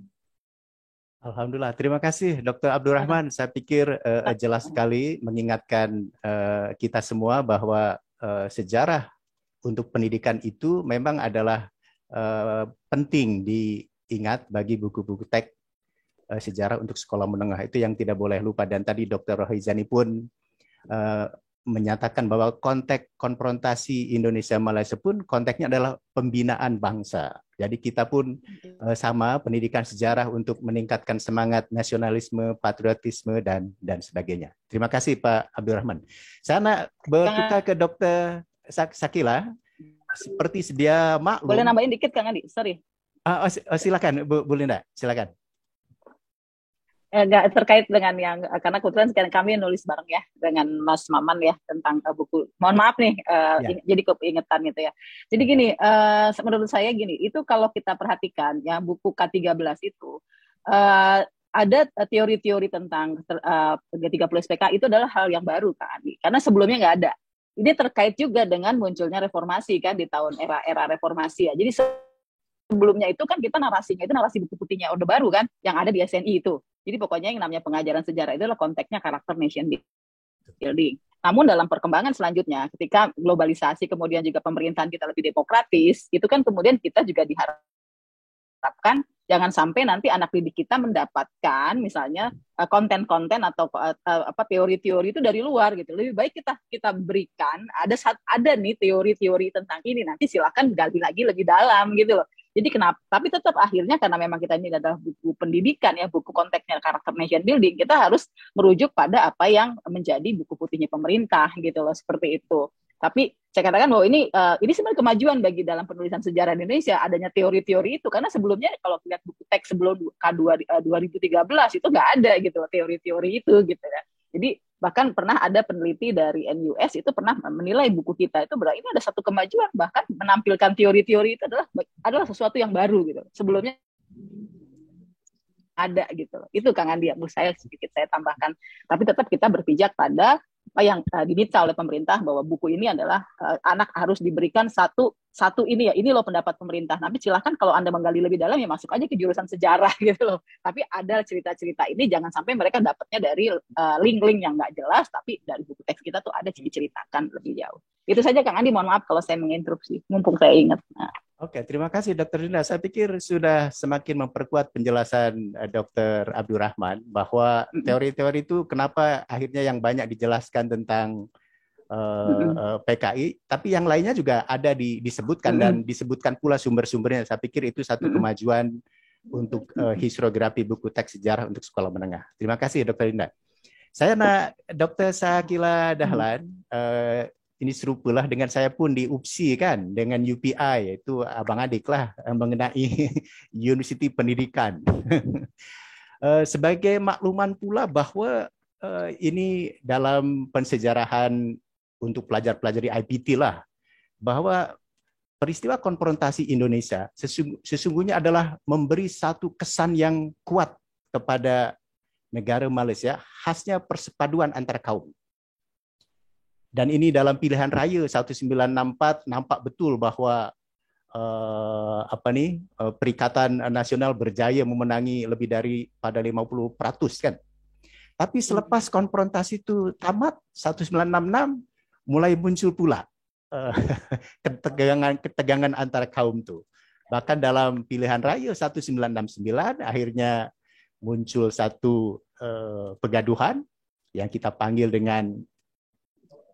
Alhamdulillah, terima kasih Dr. Abdurrahman. Saya pikir jelas sekali mengingatkan kita semua bahwa sejarah untuk pendidikan itu memang adalah penting diingat bagi buku-buku teks sejarah untuk sekolah menengah, itu yang tidak boleh lupa. Dan tadi Dr. Rohizani pun menyatakan bahwa konteks konfrontasi Indonesia-Malaysia pun konteksnya adalah pembinaan bangsa. Jadi kita pun sama, pendidikan sejarah untuk meningkatkan semangat nasionalisme, patriotisme, dan sebagainya. Terima kasih Pak Abdurrahman. Saya nak bertukar ke Dr. Sakila. Seperti sedia maklum. Boleh nambahin dikit Kang Adi? Sorry. Silakan, boleh enggak? Silakan. Nggak terkait dengan yang, karena kebetulan sekarang kami nulis bareng ya dengan Mas Maman ya tentang buku. Mohon maaf nih, jadi keingetan gitu ya. Jadi gini, menurut saya gini, itu kalau kita perhatikan ya buku K13 itu ada teori-teori tentang 30 SPK itu adalah hal yang baru Kak Andi, karena sebelumnya nggak ada. Ini terkait juga dengan munculnya reformasi kan di tahun era reformasi ya. Jadi sebelumnya itu kan kita narasinya itu narasi buku putihnya Orde Baru kan, yang ada di SNI itu. Jadi pokoknya yang namanya pengajaran sejarah itu adalah konteksnya karakter nation building. Namun dalam perkembangan selanjutnya, ketika globalisasi kemudian juga pemerintahan kita lebih demokratis, itu kan kemudian kita juga diharapkan jangan sampai nanti anak didik kita mendapatkan misalnya konten-konten atau teori-teori itu dari luar gitu. Lebih baik kita berikan ada nih teori-teori tentang ini, nanti silakan gali lagi lebih dalam gitu loh. Jadi kenapa? Tapi tetap akhirnya karena memang kita ini adalah buku pendidikan ya, buku konteksnya karakter nation building, kita harus merujuk pada apa yang menjadi buku putihnya pemerintah gitu loh, seperti itu. Tapi saya katakan bahwa ini sebenarnya kemajuan bagi dalam penulisan sejarah Indonesia, adanya teori-teori itu, karena sebelumnya kalau lihat buku teks sebelum K2 2013 itu nggak ada gitu teori-teori itu gitu ya. Jadi bahkan pernah ada peneliti dari NUS itu pernah menilai buku kita itu berarti ini ada satu kemajuan, bahkan menampilkan teori-teori itu adalah sesuatu yang baru gitu. Sebelumnya ada gitu. Itu Kang Andi, menurut saya sedikit saya tambahkan. Tapi tetap kita berpijak pada apa yang diminta oleh pemerintah, bahwa buku ini adalah anak harus diberikan satu ini ya, ini loh pendapat pemerintah. Tapi silahkan kalau Anda menggali lebih dalam ya masuk aja ke jurusan sejarah gitu loh. Tapi ada cerita-cerita ini jangan sampai mereka dapatnya dari link-link yang nggak jelas, tapi dari buku teks kita tuh ada diceritakan lebih jauh. Itu saja Kang Andi, mohon maaf kalau saya menginterupsi, mumpung saya ingat. Oke, terima kasih Dr. Dinda. Saya pikir sudah semakin memperkuat penjelasan Dr. Abdurrahman bahwa teori-teori itu kenapa akhirnya yang banyak dijelaskan tentang PKI, tapi yang lainnya juga ada disebutkan dan disebutkan pula sumber-sumbernya. Saya pikir itu satu kemajuan untuk historiografi buku teks sejarah untuk sekolah menengah. Terima kasih Dr. Dinda. Saya nak Dr. Sakila Dahlan, ini serupalah dengan saya pun di UPSI kan, dengan UPI, yaitu abang adik lah mengenai Universiti Pendidikan. Sebagai makluman pula bahwa ini dalam pensejarahan untuk pelajar-pelajar di IPT lah, bahwa peristiwa konfrontasi Indonesia sesungguhnya adalah memberi satu kesan yang kuat kepada negara Malaysia, khasnya persepaduan antar kaum. Dan ini dalam pilihan raya 1964 nampak betul bahwa Perikatan Nasional berjaya memenangi lebih daripada 50% kan. Tapi selepas konfrontasi itu tamat 1966 mulai muncul pula ketegangan antara kaum itu. Bahkan dalam pilihan raya 1969 akhirnya muncul satu pegaduhan yang kita panggil dengan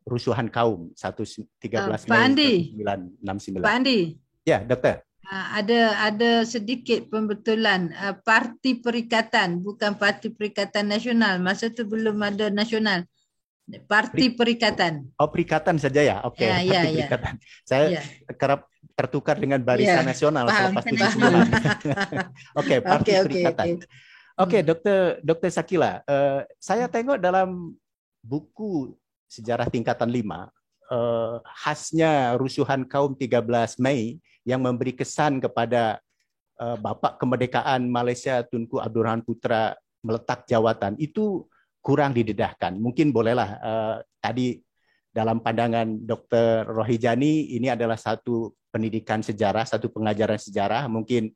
rusuhan kaum 13 Mei 1969. Pak Andi. Ya, Dokter. Ada sedikit pembetulan, Parti Perikatan, bukan Parti Perikatan Nasional. Masa itu belum ada nasional. Parti Perikatan. Oh, Perikatan saja ya. Oke, Parti Perikatan. Saya kerap tertukar dengan Barisan Nasional selepas 79. Oke, Parti Perikatan. Oke, Dokter Sakila, saya tengok dalam buku Sejarah Tingkatan 5, khasnya rusuhan kaum 13 Mei yang memberi kesan kepada Bapak Kemerdekaan Malaysia Tunku Abdurrahman Putra meletak jawatan, itu kurang didedahkan. Mungkin bolehlah tadi dalam pandangan Dr. Rohijani ini adalah satu pendidikan sejarah, satu pengajaran sejarah, mungkin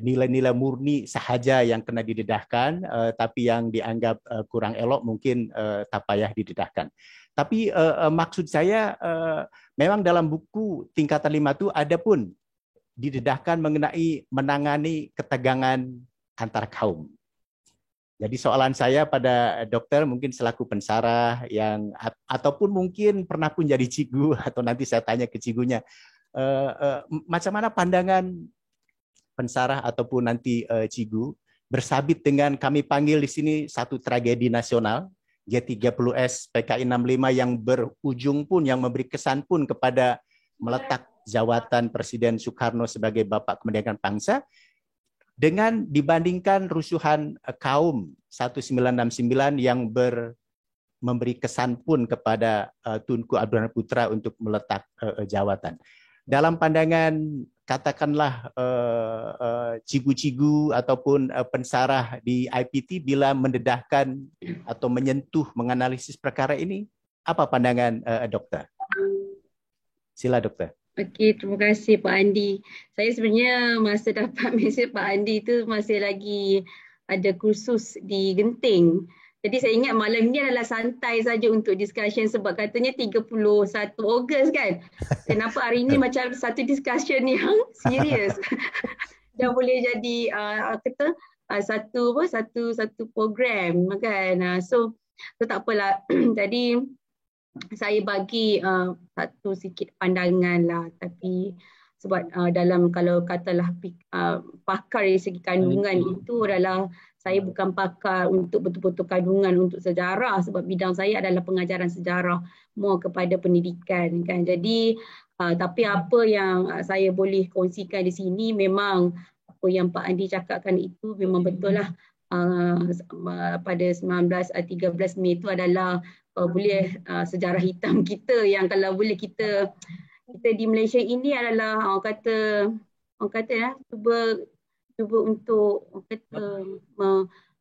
nilai-nilai murni sahaja yang kena didedahkan, tapi yang dianggap kurang elok mungkin tak payah didedahkan. Tapi maksud saya memang dalam buku tingkatan 5 itu ada pun didedahkan mengenai menangani ketegangan antar kaum. Jadi soalan saya pada dokter mungkin selaku pensarah yang ataupun mungkin pernah pun jadi cigu atau nanti saya tanya ke cigunya, macam mana pandangan pensarah ataupun nanti cigu bersabit dengan kami panggil di sini satu tragedi nasional G30S PKI 65 yang berujung pun, yang memberi kesan pun kepada meletak jawatan Presiden Soekarno sebagai Bapak Kemerdekaan Bangsa dengan dibandingkan rusuhan kaum 1969 yang memberi kesan pun kepada Tunku Abdurrahman Putra untuk meletak jawatan. Dalam pandangan katakanlah cigu-cigu ataupun pensarah di IPT bila mendedahkan atau menyentuh menganalisis perkara ini, apa pandangan dokter? Sila dokter. Okey, terima kasih Pak Andi. Saya sebenarnya masa dapat mesej Pak Andi tu masih lagi ada kursus di Genting. Jadi saya ingat malam ni adalah santai saja untuk discussion sebab katanya 31 Ogos kan. Saya nampak hari ni macam satu discussion yang serius. Dah boleh jadi satu program kan. So tak apalah. Jadi saya bagi satu sikit pandangan lah, tapi sebab dalam kalau katalah pakar dari segi kandungan itu adalah saya bukan pakar untuk betul-betul kandungan untuk sejarah sebab bidang saya adalah pengajaran sejarah more kepada pendidikan kan. Jadi tapi apa yang saya boleh kongsikan di sini memang apa yang Pak Andi cakapkan itu memang betul lah. Pada 13 Mei itu adalah boleh sejarah hitam kita yang kalau boleh kita di Malaysia ini adalah orang kata ya cuba untuk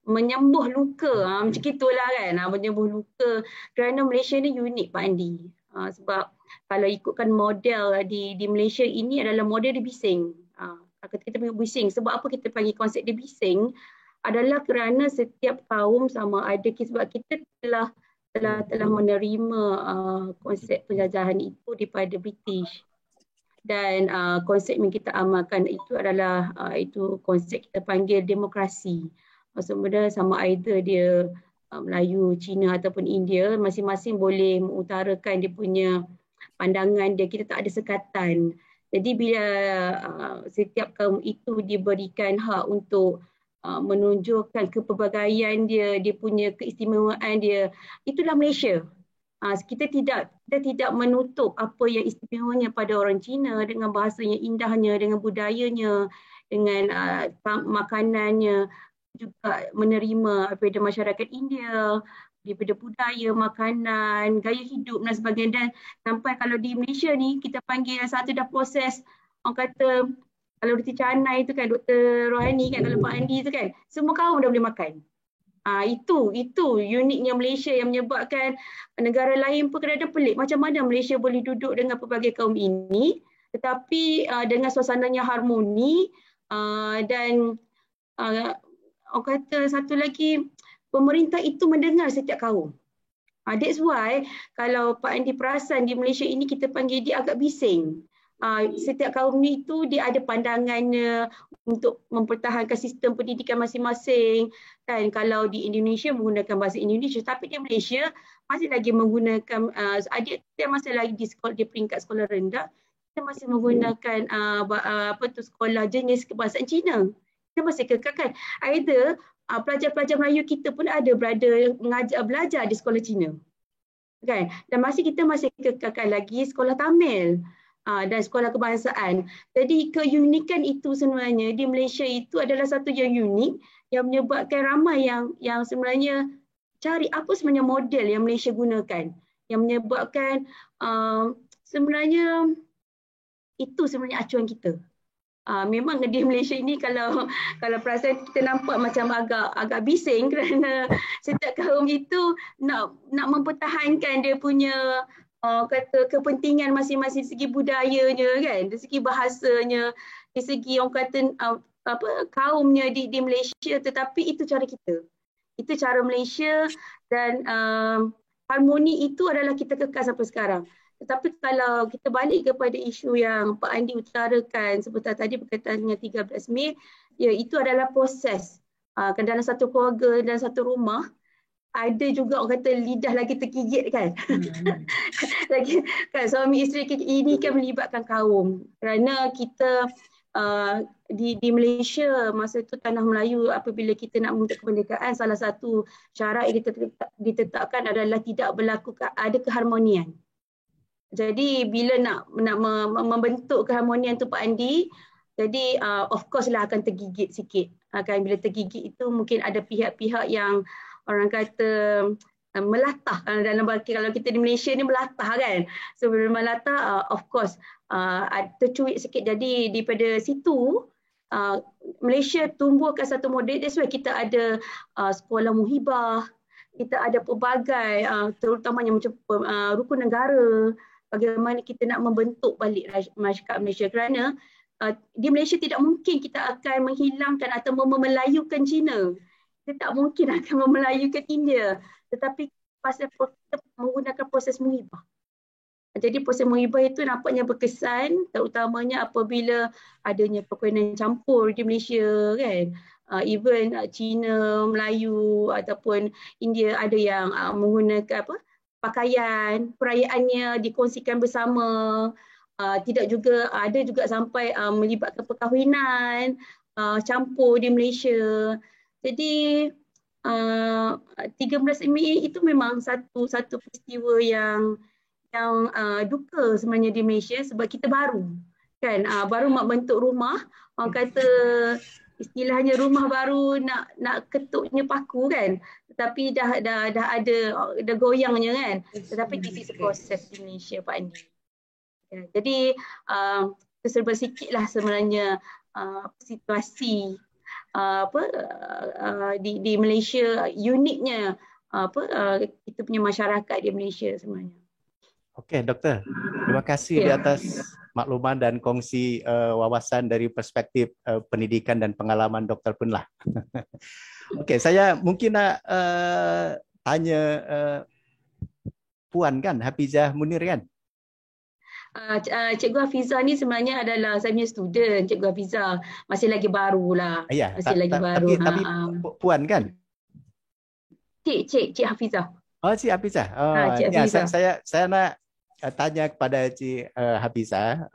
menyembuh luka macam itulah kan, menyembuh luka kerana Malaysia ni unik Pak Andi. Sebab kalau ikutkan model di Malaysia ini adalah model di bising. Kita panggil bising. Sebab apa kita panggil konsep di bising adalah kerana setiap kaum sama ada sebab kita telah menerima konsep penjajahan itu daripada British. Dan konsep yang kita amalkan itu adalah itu konsep kita panggil demokrasi. Maksudnya sama either dia Melayu, Cina ataupun India, masing-masing boleh mengutarakan dia punya pandangan dia, kita tak ada sekatan. Jadi bila setiap kaum itu diberikan hak untuk menunjukkan kepelbagaian dia, dia punya keistimewaan dia, itulah Malaysia. Kita tidak menutup apa yang istimewanya pada orang Cina dengan bahasanya indahnya, dengan budayanya, dengan makanannya, juga menerima daripada masyarakat India, daripada budaya, makanan, gaya hidup dan sebagainya. Dan sampai kalau di Malaysia ni kita panggil satu dah proses, orang kata kalau Dr. Canai tu kan, Dr. Rohani kan, kalau Pak Andi tu kan, semua kaum dah boleh makan. Itu uniknya Malaysia yang menyebabkan negara lain pun kadang-kadang pelik macam mana Malaysia boleh duduk dengan pelbagai kaum ini tetapi dengan suasananya harmoni dan orang kata satu lagi pemerintah itu mendengar setiap kaum. That's why kalau Pak Andi perasan di Malaysia ini kita panggil dia agak bising. Setiap kaum ni itu dia ada pandangannya untuk mempertahankan sistem pendidikan masing-masing. Dan kalau di Indonesia menggunakan bahasa Indonesia, tapi di Malaysia masih lagi menggunakan adik kita masih lagi di peringkat sekolah rendah, kita masih menggunakan sekolah jenis kebahasaan Cina. Kita masih kekalkan. Either pelajar-pelajar Melayu kita pun ada belajar di sekolah Cina. Kan? Dan kita masih kekalkan lagi sekolah Tamil. Dan sekolah kebangsaan. Jadi keunikan itu sebenarnya di Malaysia itu adalah satu yang unik yang menyebabkan ramai yang sebenarnya cari apa sebenarnya model yang Malaysia gunakan. Yang menyebabkan sebenarnya itu sebenarnya acuan kita. Memang di Malaysia ini kalau perasaan kita nampak macam agak bising kerana setiap kaum itu nak mempertahankan dia punya kata kepentingan masing-masing segi budayanya kan, dari segi bahasanya, dari segi orang kata kaumnya di Malaysia, tetapi itu cara kita. Itu cara Malaysia, dan harmoni itu adalah kita kekal sampai sekarang. Tetapi kalau kita balik kepada isu yang Pak Andi utarakan sebentar tadi berkaitan dengan 13 Mei, ya itu adalah proses. Dalam satu keluarga, dalam satu rumah, ada juga orang kata lidah lagi tergigit kan. Lagi kan suami isteri ini kan melibatkan kaum. Kerana kita di Malaysia masa itu tanah Melayu, apabila kita nak menuntut kemerdekaan, salah satu syarat yang ditetapkan adalah tidak berlaku ada keharmonian. Jadi bila nak membentuk keharmonian tu Pak Andi, jadi of course lah akan tergigit sikit. Bila tergigit itu mungkin ada pihak-pihak yang orang kata melatah. Kalau kita di Malaysia ni melatah kan. So bila melatah, of course tercuit sikit. Jadi daripada situ Malaysia tumbuhkan satu model. That's why kita ada sekolah muhibah, kita ada pelbagai terutamanya macam rukun negara, bagaimana kita nak membentuk balik masyarakat Malaysia. Kerana di Malaysia tidak mungkin kita akan menghilangkan atau memelayukan Cina. Kita tak mungkin akan memelayukan India. Tetapi pasal kita menggunakan proses muhibah. Jadi proses muhibah itu nampaknya berkesan, terutamanya apabila adanya perkahwinan campur di Malaysia kan. Even Cina, Melayu ataupun India ada yang menggunakan pakaian, perayaannya dikongsikan bersama. Tidak juga ada juga sampai melibatkan perkahwinan campur di Malaysia. Jadi 13 Mei itu memang satu peristiwa yang duka sebenarnya di Malaysia, sebab kita baru kan baru membentuk rumah, orang kata istilahnya rumah baru nak ketuknya paku kan, tetapi dah ada goyangnya kan. Tetapi this is a process di Malaysia Pak Andi. Jadi terserba sikitlah sebenarnya situasi di Malaysia, uniknya kita punya masyarakat di Malaysia sebenarnya. Okey, Doktor. Terima kasih di atas makluman dan kongsi wawasan dari perspektif pendidikan dan pengalaman Doktor pun lah. Okey, saya mungkin nak tanya Puan kan, Hafizah Munir kan? Cikgu Hafizah ni sebenarnya adalah saya punya student. Cikgu Hafizah masih lagi baru lah. Ya, masih lagi baru. Tapi Puan kan? Cik Hafizah. Oh, Cik Hafizah. Cik Hafizah. Saya nak tanya kepada Cik Hafizah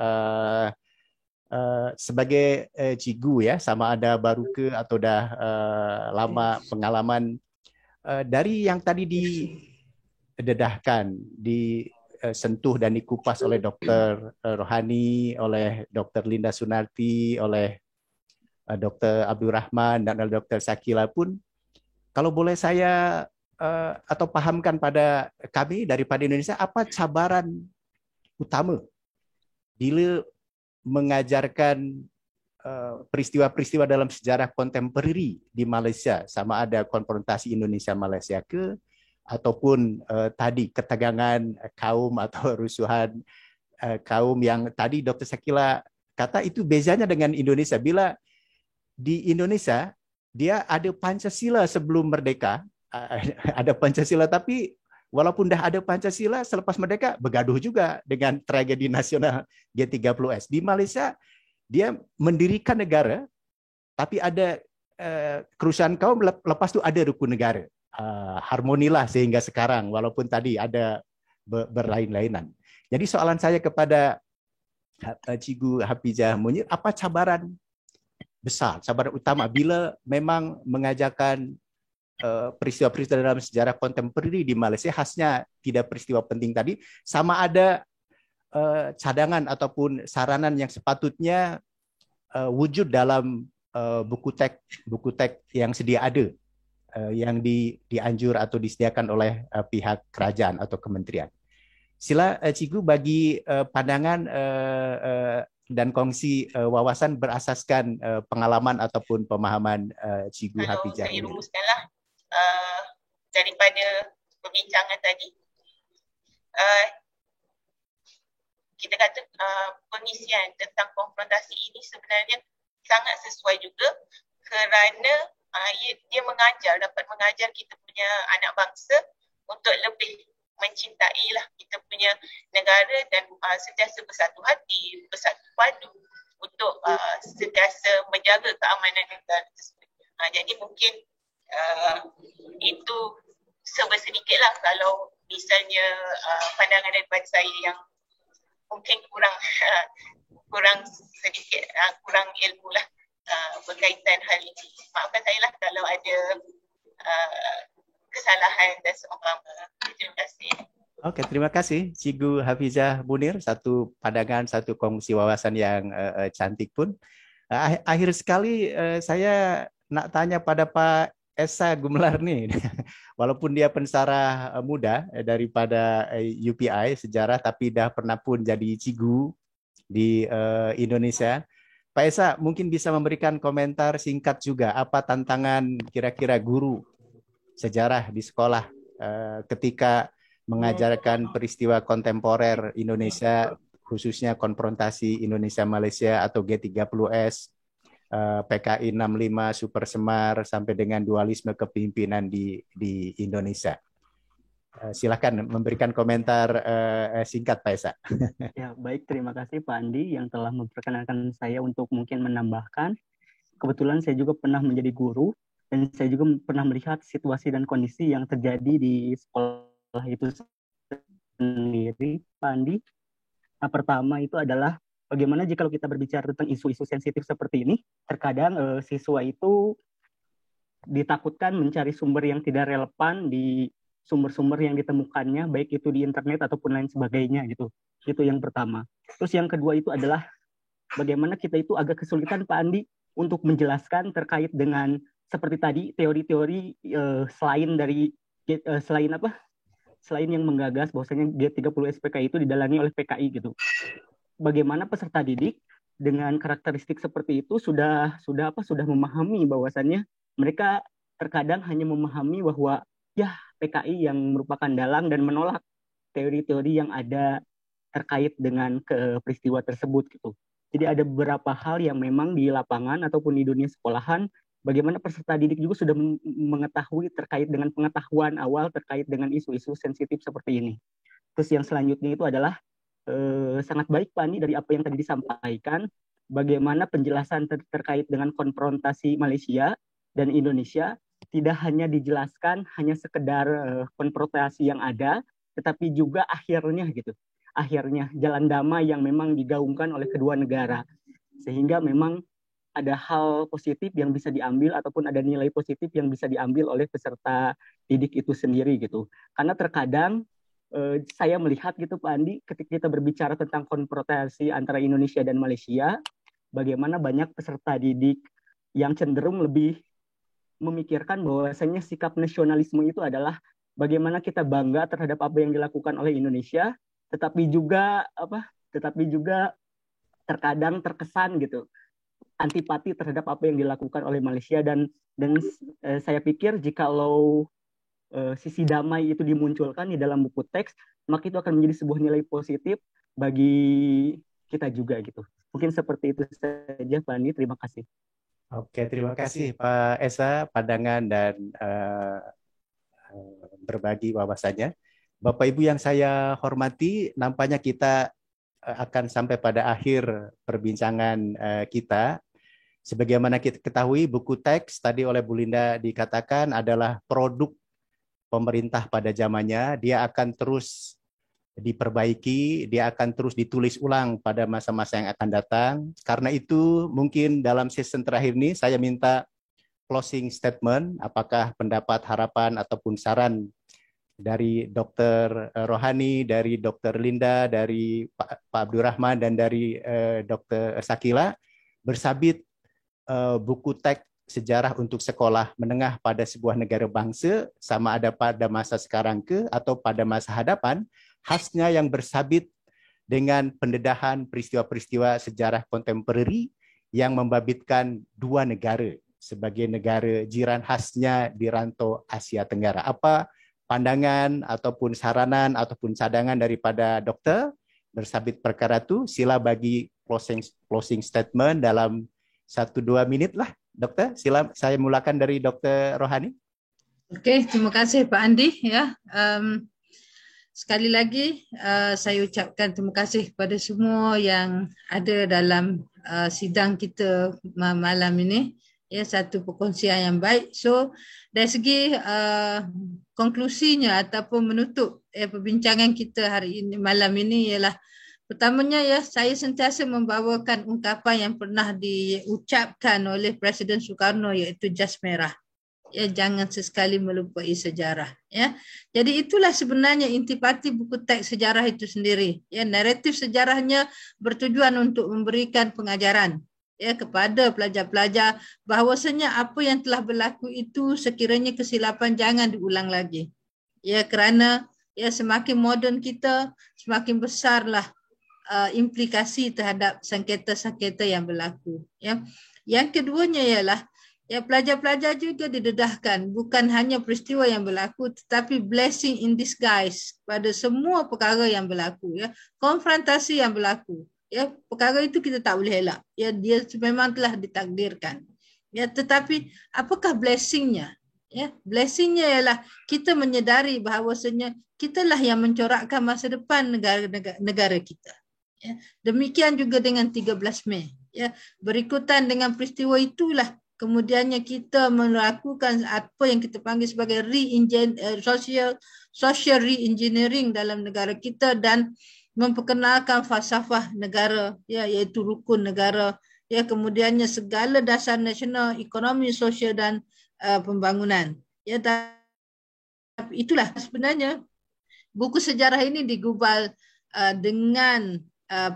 sebagai cikgu ya, sama ada baru ke atau dah lama pengalaman dari yang tadi didedahkan, disentuh dan dikupas oleh Dr. Rohani, oleh Dr. Linda Sunarti, oleh Dr. Abdul Rahman dan Dr. Shakila pun, kalau boleh saya atau pahamkan pada kami daripada Indonesia, apa cabaran utama bila mengajarkan peristiwa-peristiwa dalam sejarah kontemporeri di Malaysia, sama ada konfrontasi Indonesia-Malaysia ke, ataupun tadi ketegangan kaum atau rusuhan kaum yang tadi Dr. Shakila kata itu bezanya dengan Indonesia. Bila di Indonesia dia ada Pancasila sebelum merdeka, ada Pancasila, tapi walaupun dah ada Pancasila selepas merdeka bergaduh juga dengan tragedi nasional G30S. Di Malaysia dia mendirikan negara tapi ada kerusuhan kaum, lepas tu ada rukun negara. Harmonilah sehingga sekarang walaupun tadi ada berlain-lainan. Jadi soalan saya kepada Cikgu Hafizah Munir, apa cabaran besar, cabaran utama bila memang mengajarkan peristiwa-peristiwa dalam sejarah kontemporeri di Malaysia, khasnya tidak peristiwa penting tadi, sama ada cadangan ataupun saranan yang sepatutnya wujud dalam buku teks yang sedia ada, yang dianjur atau disediakan oleh pihak kerajaan atau kementerian. Sila Cikgu bagi pandangan dan kongsi wawasan berasaskan pengalaman ataupun pemahaman Cikgu Hafizah. Saya rumuskanlah daripada perbincangan tadi. Kita kata pengisian tentang konfrontasi ini sebenarnya sangat sesuai juga kerana dia dapat mengajar kita punya anak bangsa untuk lebih mencintai lah kita punya negara dan sentiasa bersatu hati, bersatu padu untuk sentiasa menjaga keamanan negara tersebut. Jadi mungkin itu sedikit lah kalau misalnya pandangan daripada saya yang mungkin kurang sedikit kurang ilmu lah berkaitan hal ini. Maafkan saya lah kalau ada kesalahan dan seumpama. Terima kasih. Oke, terima kasih Cikgu Hafizah Munir, satu pandangan, satu kongsi wawasan yang cantik pun. Akhir sekali saya nak tanya pada Pak Esa Gumelar nih, walaupun dia pensarah muda daripada UPI sejarah, tapi dah pernah pun jadi cikgu di Indonesia. Pak Esa mungkin bisa memberikan komentar singkat juga, apa tantangan kira-kira guru sejarah di sekolah ketika mengajarkan peristiwa kontemporer Indonesia, khususnya konfrontasi Indonesia-Malaysia atau G30S, PKI 65, Super Semar, sampai dengan dualisme kepemimpinan di Indonesia. Silakan memberikan komentar singkat Pak Esa. Ya, baik, terima kasih Pak Andi yang telah memperkenalkan saya untuk mungkin menambahkan. Kebetulan saya juga pernah menjadi guru dan saya juga pernah melihat situasi dan kondisi yang terjadi di sekolah itu sendiri, Pak Andi. Nah, pertama itu adalah bagaimana jika kita berbicara tentang isu-isu sensitif seperti ini, terkadang siswa itu ditakutkan mencari sumber yang tidak relevan di sumber-sumber yang ditemukannya, baik itu di internet ataupun lain sebagainya gitu. Itu yang pertama. Terus yang kedua itu adalah bagaimana kita itu agak kesulitan Pak Andi untuk menjelaskan terkait dengan seperti tadi teori-teori selain yang menggagas bahwasanya G30 SPKI itu didalangi oleh PKI gitu. Bagaimana peserta didik dengan karakteristik seperti itu sudah memahami bahwasannya mereka terkadang hanya memahami bahwa ya PKI yang merupakan dalang dan menolak teori-teori yang ada terkait dengan peristiwa tersebut gitu. Jadi ada beberapa hal yang memang di lapangan ataupun di dunia sekolahan bagaimana peserta didik juga sudah mengetahui terkait dengan pengetahuan awal terkait dengan isu-isu sensitif seperti ini. Terus yang selanjutnya itu adalah sangat baik Pak Andi dari apa yang tadi disampaikan, bagaimana penjelasan terkait dengan konfrontasi Malaysia dan Indonesia tidak hanya dijelaskan hanya sekedar konfrontasi yang ada, tetapi juga akhirnya jalan damai yang memang digaungkan oleh kedua negara, sehingga memang ada hal positif yang bisa diambil ataupun ada nilai positif yang bisa diambil oleh peserta didik itu sendiri gitu. Karena terkadang saya melihat gitu Pak Andi, ketika kita berbicara tentang konfrontasi antara Indonesia dan Malaysia, bagaimana banyak peserta didik yang cenderung lebih memikirkan bahwasanya sikap nasionalisme itu adalah bagaimana kita bangga terhadap apa yang dilakukan oleh Indonesia, tetapi juga terkadang terkesan gitu antipati terhadap apa yang dilakukan oleh Malaysia dan saya pikir jikalau sisi damai itu dimunculkan di dalam buku teks, maka itu akan menjadi sebuah nilai positif bagi kita juga gitu. Mungkin seperti itu saja Pak Andi, terima kasih. Oke, terima kasih Pak Esa pandangan dan berbagi wawasannya. Bapak Ibu yang saya hormati, nampaknya kita akan sampai pada akhir perbincangan kita. Sebagaimana kita ketahui, buku teks tadi oleh Bu Linda dikatakan adalah produk pemerintah pada zamannya. Dia akan terus diperbaiki, dia akan terus ditulis ulang pada masa-masa yang akan datang. Karena itu mungkin dalam season terakhir ini saya minta closing statement, apakah pendapat, harapan, ataupun saran dari Dr. Rohani, dari Dr. Linda, dari Pak Abdurrahman, dan dari Dr. Sakila, bersabit buku teks sejarah untuk sekolah menengah pada sebuah negara bangsa, sama ada pada masa sekarang atau pada masa hadapan, khasnya yang bersabit dengan pendedahan peristiwa-peristiwa sejarah kontemporeri yang membabitkan dua negara sebagai negara jiran khasnya di rantau Asia Tenggara. Apa pandangan ataupun saranan ataupun cadangan daripada dokter bersabit perkara itu? Sila bagi closing statement dalam 1-2 menit lah, dokter. Sila saya mulakan dari Dr. Rohani. Oke, terima kasih Pak Andi ya. Sekali lagi saya ucapkan terima kasih kepada semua yang ada dalam sidang kita malam ini. Ya, satu perkongsian yang baik. So dari segi konklusinya ataupun menutup perbincangan kita hari ini malam ini ialah pertamanya ya, saya sentiasa membawakan ungkapan yang pernah diucapkan oleh Presiden Soekarno, iaitu jas merah. Ya, jangan sesekali melupai sejarah. Ya, jadi itulah sebenarnya intipati buku teks sejarah itu sendiri. Ya, naratif sejarahnya bertujuan untuk memberikan pengajaran ya kepada pelajar-pelajar bahawasanya apa yang telah berlaku itu sekiranya kesilapan jangan diulang lagi. Ya, kerana ya semakin moden kita, semakin besarlah implikasi terhadap sengketa-sengketa yang berlaku. Ya. Yang keduanya ialah ya, pelajar-pelajar juga didedahkan bukan hanya peristiwa yang berlaku tetapi blessing in disguise pada semua perkara yang berlaku ya, konfrontasi yang berlaku. Ya, perkara itu kita tak boleh elak. Ya, dia memang telah ditakdirkan. Ya, tetapi apakah blessingnya? Ya, blessingnya ialah kita menyedari bahawasanya kitalah yang mencorakkan masa depan negara kita. Ya, demikian juga dengan 13 Mei. Ya, berikutan dengan peristiwa itulah kemudiannya kita melakukan apa yang kita panggil sebagai social re-engineering dalam negara kita dan memperkenalkan falsafah negara ya, iaitu rukun negara ya, kemudiannya segala dasar nasional, ekonomi, sosial dan pembangunan ya. Tapi itulah sebenarnya buku sejarah ini digubal dengan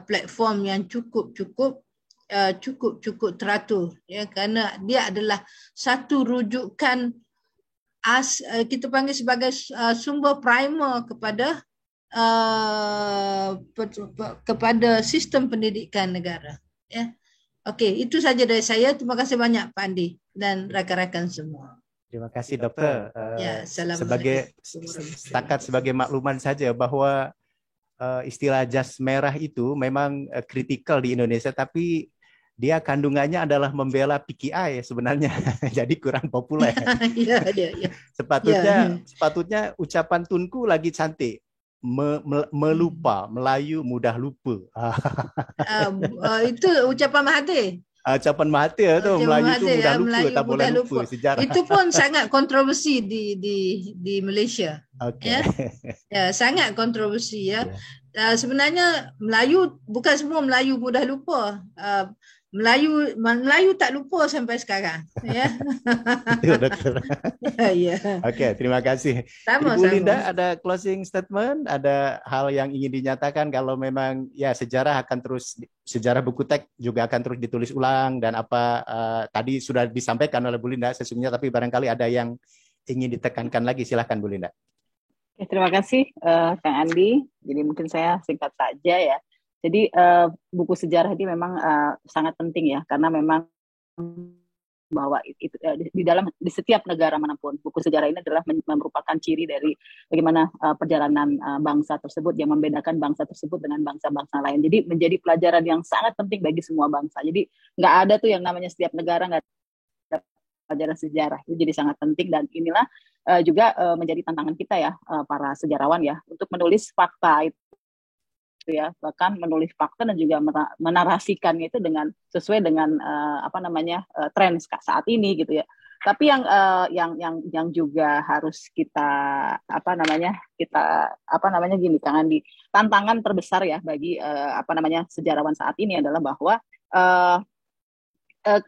platform yang cukup teratur ya, kerana dia adalah satu rujukan kita panggil sebagai sumber primer kepada sistem pendidikan negara ya. Okey, itu saja dari saya. Terima kasih banyak Pak Andi dan rakan-rakan semua. Terima kasih doktor. Ya, sebagai makluman saja bahwa istilah jas merah itu memang kritikal di Indonesia, tapi dia kandungannya adalah membela PKI sebenarnya. Jadi kurang populer. Ya. Sepatutnya ucapan Tunku lagi cantik. Melupa, Melayu mudah lupa. Itu ucapan Mahathir. Ucapan Mahathir tu, Melayu tu mudah lupa, Melayu tak boleh lupa sejarah. Itu pun sangat kontroversi di Malaysia. Okay. Ya, sangat kontroversi ya. Sebenarnya Melayu, bukan semua Melayu mudah lupa. Melayu tak lupa sampai sekarang ya. Itu doktor. Ya. Okey, terima kasih. Ibu Linda, ada closing statement, ada hal yang ingin dinyatakan kalau memang ya sejarah buku teks juga akan terus ditulis ulang dan apa tadi sudah disampaikan oleh Bu Linda sesungguhnya, tapi barangkali ada yang ingin ditekankan lagi, silakan Bu Linda. Terima kasih Kang Andi. Jadi mungkin saya singkat saja ya. Jadi buku sejarah ini memang sangat penting ya, karena memang bahwa itu di setiap negara manapun buku sejarah ini adalah merupakan ciri dari bagaimana perjalanan bangsa tersebut yang membedakan bangsa tersebut dengan bangsa-bangsa lain. Jadi menjadi pelajaran yang sangat penting bagi semua bangsa. Jadi nggak ada tuh yang namanya setiap negara nggak ada pelajaran sejarah. Itu jadi sangat penting dan inilah juga menjadi tantangan kita ya para sejarawan ya untuk menulis fakta itu ya, bahkan menulis fakta dan juga menarasikannya itu dengan sesuai dengan tren saat ini gitu ya. Tapi yang juga harus kita gini Kang Andi, tantangan terbesar ya bagi sejarawan saat ini adalah bahwa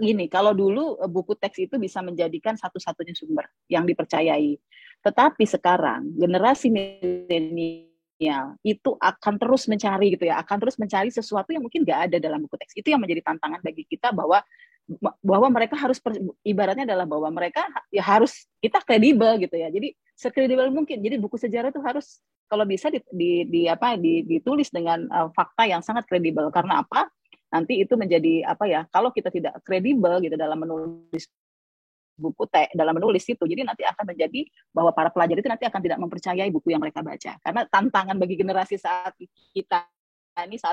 gini, kalau dulu buku teks itu bisa menjadikan satu-satunya sumber yang dipercayai. Tetapi sekarang generasi milenial itu akan terus mencari gitu ya, akan terus mencari sesuatu yang mungkin nggak ada dalam buku teks. Itu yang menjadi tantangan bagi kita bahwa mereka harus ibaratnya adalah bahwa mereka ya harus kita kredibel gitu ya. Jadi sekredibel mungkin. Jadi buku sejarah itu harus kalau bisa ditulis dengan fakta yang sangat kredibel. Karena apa? Nanti itu menjadi kalau kita tidak kredibel gitu dalam menulis buku teks, dalam menulis itu, jadi nanti akan menjadi bahwa para pelajar itu nanti akan tidak mempercayai buku yang mereka baca. Karena tantangan bagi generasi saat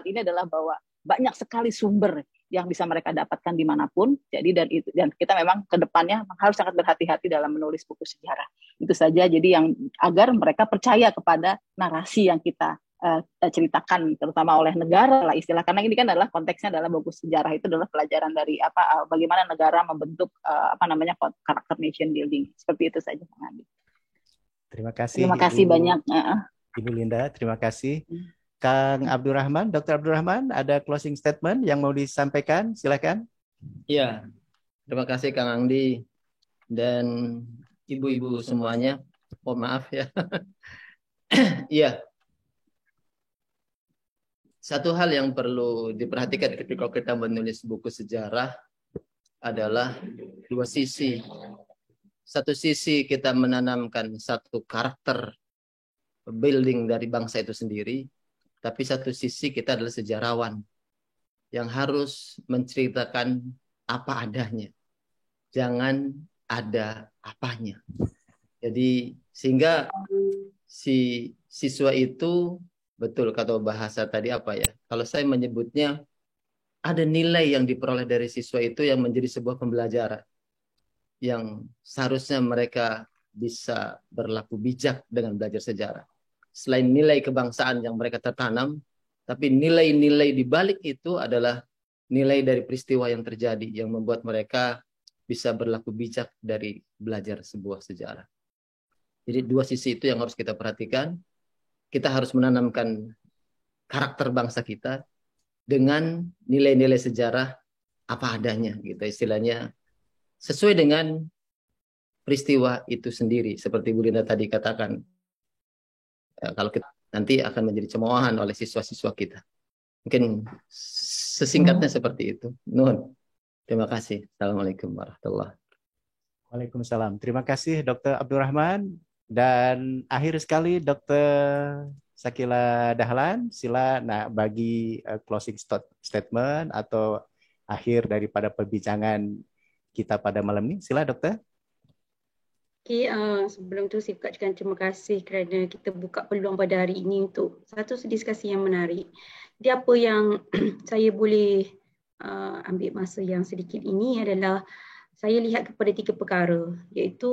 ini adalah bahwa banyak sekali sumber yang bisa mereka dapatkan dimanapun. Jadi dan kita memang ke depannya harus sangat berhati-hati dalam menulis buku sejarah. Itu saja. Jadi yang agar mereka percaya kepada narasi yang kita ceritakan, terutama oleh negara lah istilah, karena ini kan adalah konteksnya adalah buku sejarah itu adalah pelajaran dari bagaimana negara membentuk karakter nation building. Seperti itu saja, Bang Andi. Terima kasih. Terima kasih banyak. Ibu Linda, terima kasih. Kang Abdurrahman, Dr. Abdurrahman, ada closing statement yang mau disampaikan? Silakan. Iya, terima kasih Kang Andi dan ibu-ibu semuanya. Mohon maaf ya. Iya. Satu hal yang perlu diperhatikan ketika kita menulis buku sejarah adalah dua sisi. Satu sisi kita menanamkan satu karakter building dari bangsa itu sendiri, tapi satu sisi kita adalah sejarawan yang harus menceritakan apa adanya. Jangan ada apanya. Jadi sehingga si siswa itu, betul kata bahasa tadi apa ya, kalau saya menyebutnya ada nilai yang diperoleh dari siswa itu yang menjadi sebuah pembelajaran yang seharusnya mereka bisa berlaku bijak dengan belajar sejarah. Selain nilai kebangsaan yang mereka tertanam, tapi nilai-nilai di balik itu adalah nilai dari peristiwa yang terjadi yang membuat mereka bisa berlaku bijak dari belajar sebuah sejarah. Jadi dua sisi itu yang harus kita perhatikan. Kita harus menanamkan karakter bangsa kita dengan nilai-nilai sejarah apa adanya, gitu istilahnya, sesuai dengan peristiwa itu sendiri. Seperti Bu Linda tadi katakan, kalau kita nanti akan menjadi cemoohan oleh siswa-siswa kita. Mungkin sesingkatnya seperti itu. Nuhun. Terima kasih. Assalamualaikum warahmatullahi wabarakatuh. Waalaikumsalam. Terima kasih Dr. Abdurrahman. Dan akhir sekali Dr. Shakila Dahlan, sila bagi closing statement atau akhir daripada perbincangan kita pada malam ini. Sila Dokter. Okey, sebelum tu saya ucapkan terima kasih kerana kita buka peluang pada hari ini untuk satu diskusi yang menarik. Jadi apa yang saya boleh ambil masa yang sedikit ini adalah saya lihat kepada 3 perkara, iaitu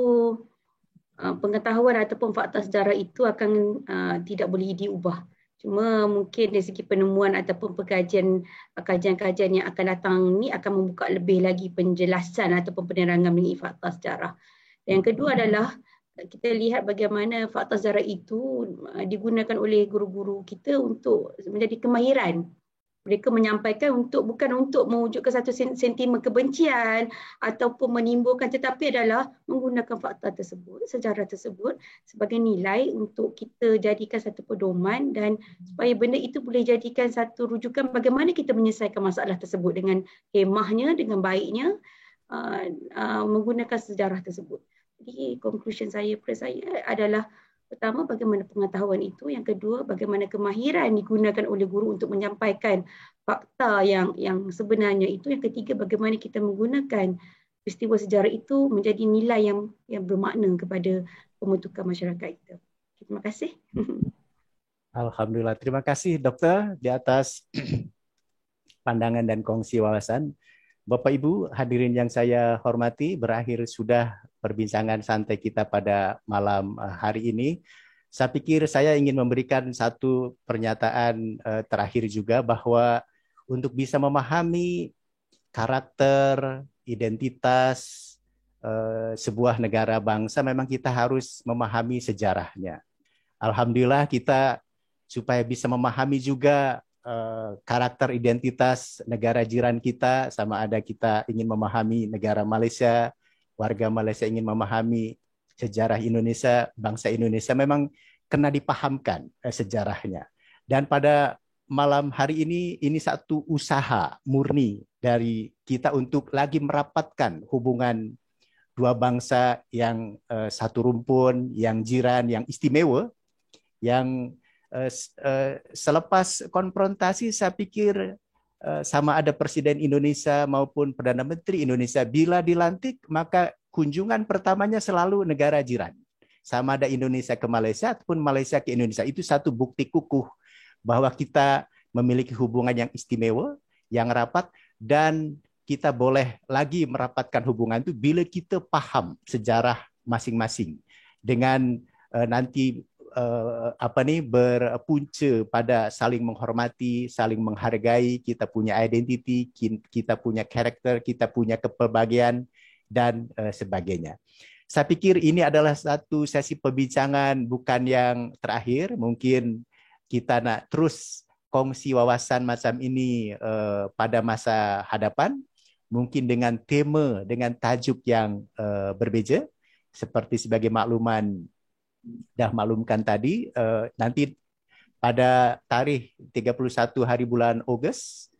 pengetahuan ataupun fakta sejarah itu akan tidak boleh diubah. Cuma mungkin dari segi penemuan ataupun kajian-kajian yang akan datang ni akan membuka lebih lagi penjelasan ataupun penerangan mengenai fakta sejarah. Dan yang kedua adalah kita lihat bagaimana fakta sejarah itu digunakan oleh guru-guru kita untuk menjadi kemahiran. Mereka menyampaikan bukan untuk mewujudkan satu sentimen kebencian ataupun menimbulkan, tetapi adalah menggunakan fakta tersebut, sejarah tersebut sebagai nilai untuk kita jadikan satu pedoman dan supaya benda itu boleh jadikan satu rujukan bagaimana kita menyelesaikan masalah tersebut dengan hemahnya, dengan baiknya, menggunakan sejarah tersebut. Jadi conclusion saya adalah pertama, bagaimana pengetahuan itu. Yang kedua, bagaimana kemahiran digunakan oleh guru untuk menyampaikan fakta yang sebenarnya itu. Yang ketiga, bagaimana kita menggunakan peristiwa sejarah itu menjadi nilai yang bermakna kepada pembentukan masyarakat kita. Terima kasih. Alhamdulillah. Terima kasih Dokter di atas pandangan dan kongsi wawasan. Bapak Ibu hadirin yang saya hormati, berakhir sudah perbincangan santai kita pada malam hari ini. Saya pikir saya ingin memberikan satu pernyataan terakhir juga bahwa untuk bisa memahami karakter, identitas sebuah negara bangsa memang kita harus memahami sejarahnya. Alhamdulillah kita supaya bisa memahami juga karakter identitas negara jiran kita, sama ada kita ingin memahami negara Malaysia, warga Malaysia ingin memahami sejarah Indonesia, bangsa Indonesia, memang kena dipahamkan sejarahnya. Dan pada malam hari ini satu usaha murni dari kita untuk lagi merapatkan hubungan dua bangsa yang satu rumpun, yang jiran, yang istimewa, yang selepas konfrontasi saya pikir sama ada Presiden Indonesia maupun Perdana Menteri Indonesia bila dilantik maka kunjungan pertamanya selalu negara jiran. Sama ada Indonesia ke Malaysia ataupun Malaysia ke Indonesia. Itu satu bukti kukuh bahwa kita memiliki hubungan yang istimewa, yang rapat, dan kita boleh lagi merapatkan hubungan itu bila kita paham sejarah masing-masing dengan nanti berpunca pada saling menghormati, saling menghargai, kita punya identiti, kita punya karakter, kita punya kepelbagaian dan sebagainya. Saya pikir ini adalah satu sesi perbincangan bukan yang terakhir. Mungkin kita nak terus kongsi wawasan macam ini pada masa hadapan, mungkin dengan tema, dengan tajuk yang berbeza. Seperti sebagai makluman dah maklumkan tadi, nanti pada tarikh 31 hari bulan Ogos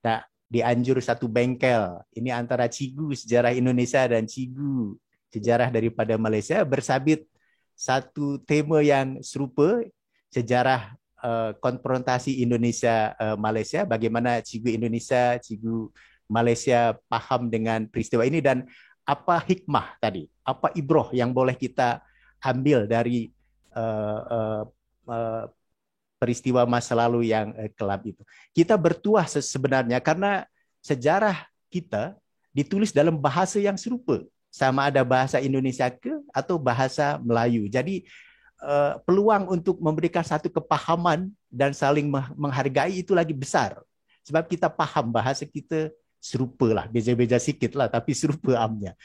nak dianjur satu bengkel. Ini antara Cigu Sejarah Indonesia dan Cigu Sejarah daripada Malaysia bersabit satu tema yang serupa, sejarah konfrontasi Indonesia Malaysia, bagaimana Cigu Indonesia, Cigu Malaysia paham dengan peristiwa ini dan apa hikmah tadi, apa ibroh yang boleh kita ambil dari peristiwa masa lalu yang kelam itu. Kita bertuah sebenarnya karena sejarah kita ditulis dalam bahasa yang serupa, sama ada bahasa Indonesia ke atau bahasa Melayu. Jadi peluang untuk memberikan satu kepahaman dan saling menghargai itu lagi besar. Sebab kita paham bahasa kita serupa lah, beza-beza sikit lah, tapi serupa amnya.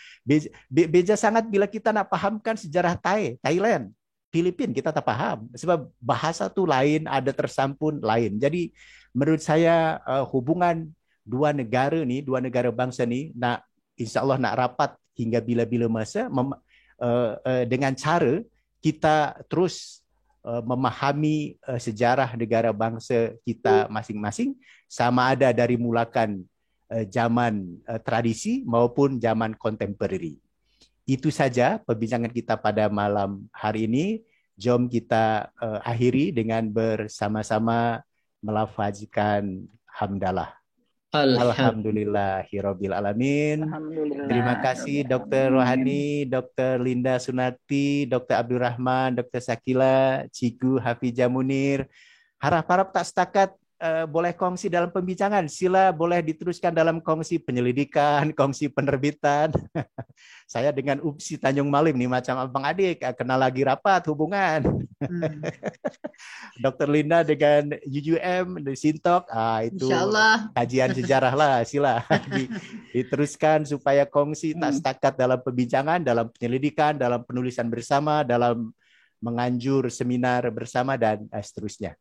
Beza sangat bila kita nak fahamkan sejarah Thailand, Filipina, kita tak faham. Sebab bahasa tu lain, ada tersampun lain. Jadi menurut saya hubungan dua negara ni, dua negara bangsa ni, nak insyaAllah nak rapat hingga bila-bila masa dengan cara kita terus memahami sejarah negara bangsa kita masing-masing, sama ada dari mulakan zaman tradisi maupun zaman kontemporari. Itu saja perbincangan kita pada malam hari ini. Jom kita akhiri dengan bersama-sama melafazkan hamdalah. Alhamdulillahirabbil alamin. Terima kasih Dr. Rohani, Dr. Linda Sunarti, Dr. Abdul Rahman, Dr. Sakila, Cigu Hafizah Munir. Harap-harap tak setakat boleh kongsi dalam pembincangan, sila boleh diteruskan dalam kongsi penyelidikan, kongsi penerbitan. Saya dengan Upsi Tanjung Malim nih macam abang adik, kenal lagi rapat hubungan. Dr. Linda dengan UUM di Sintok, itu kajian sejarah lah, sila diteruskan supaya kongsi tak setakat dalam pembincangan, dalam penyelidikan, dalam penulisan bersama, dalam menganjur seminar bersama dan seterusnya.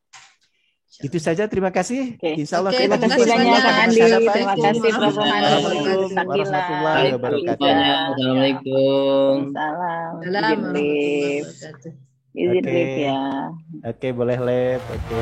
Itu saja, terima kasih. InsyaAllah terima kasih banyak Kak Andi. Terima kasih Prof. Assalamualaikum warahmatullahi wabarakatuh. Assalamualaikum. Izin live ya. Oke, boleh live. Oke.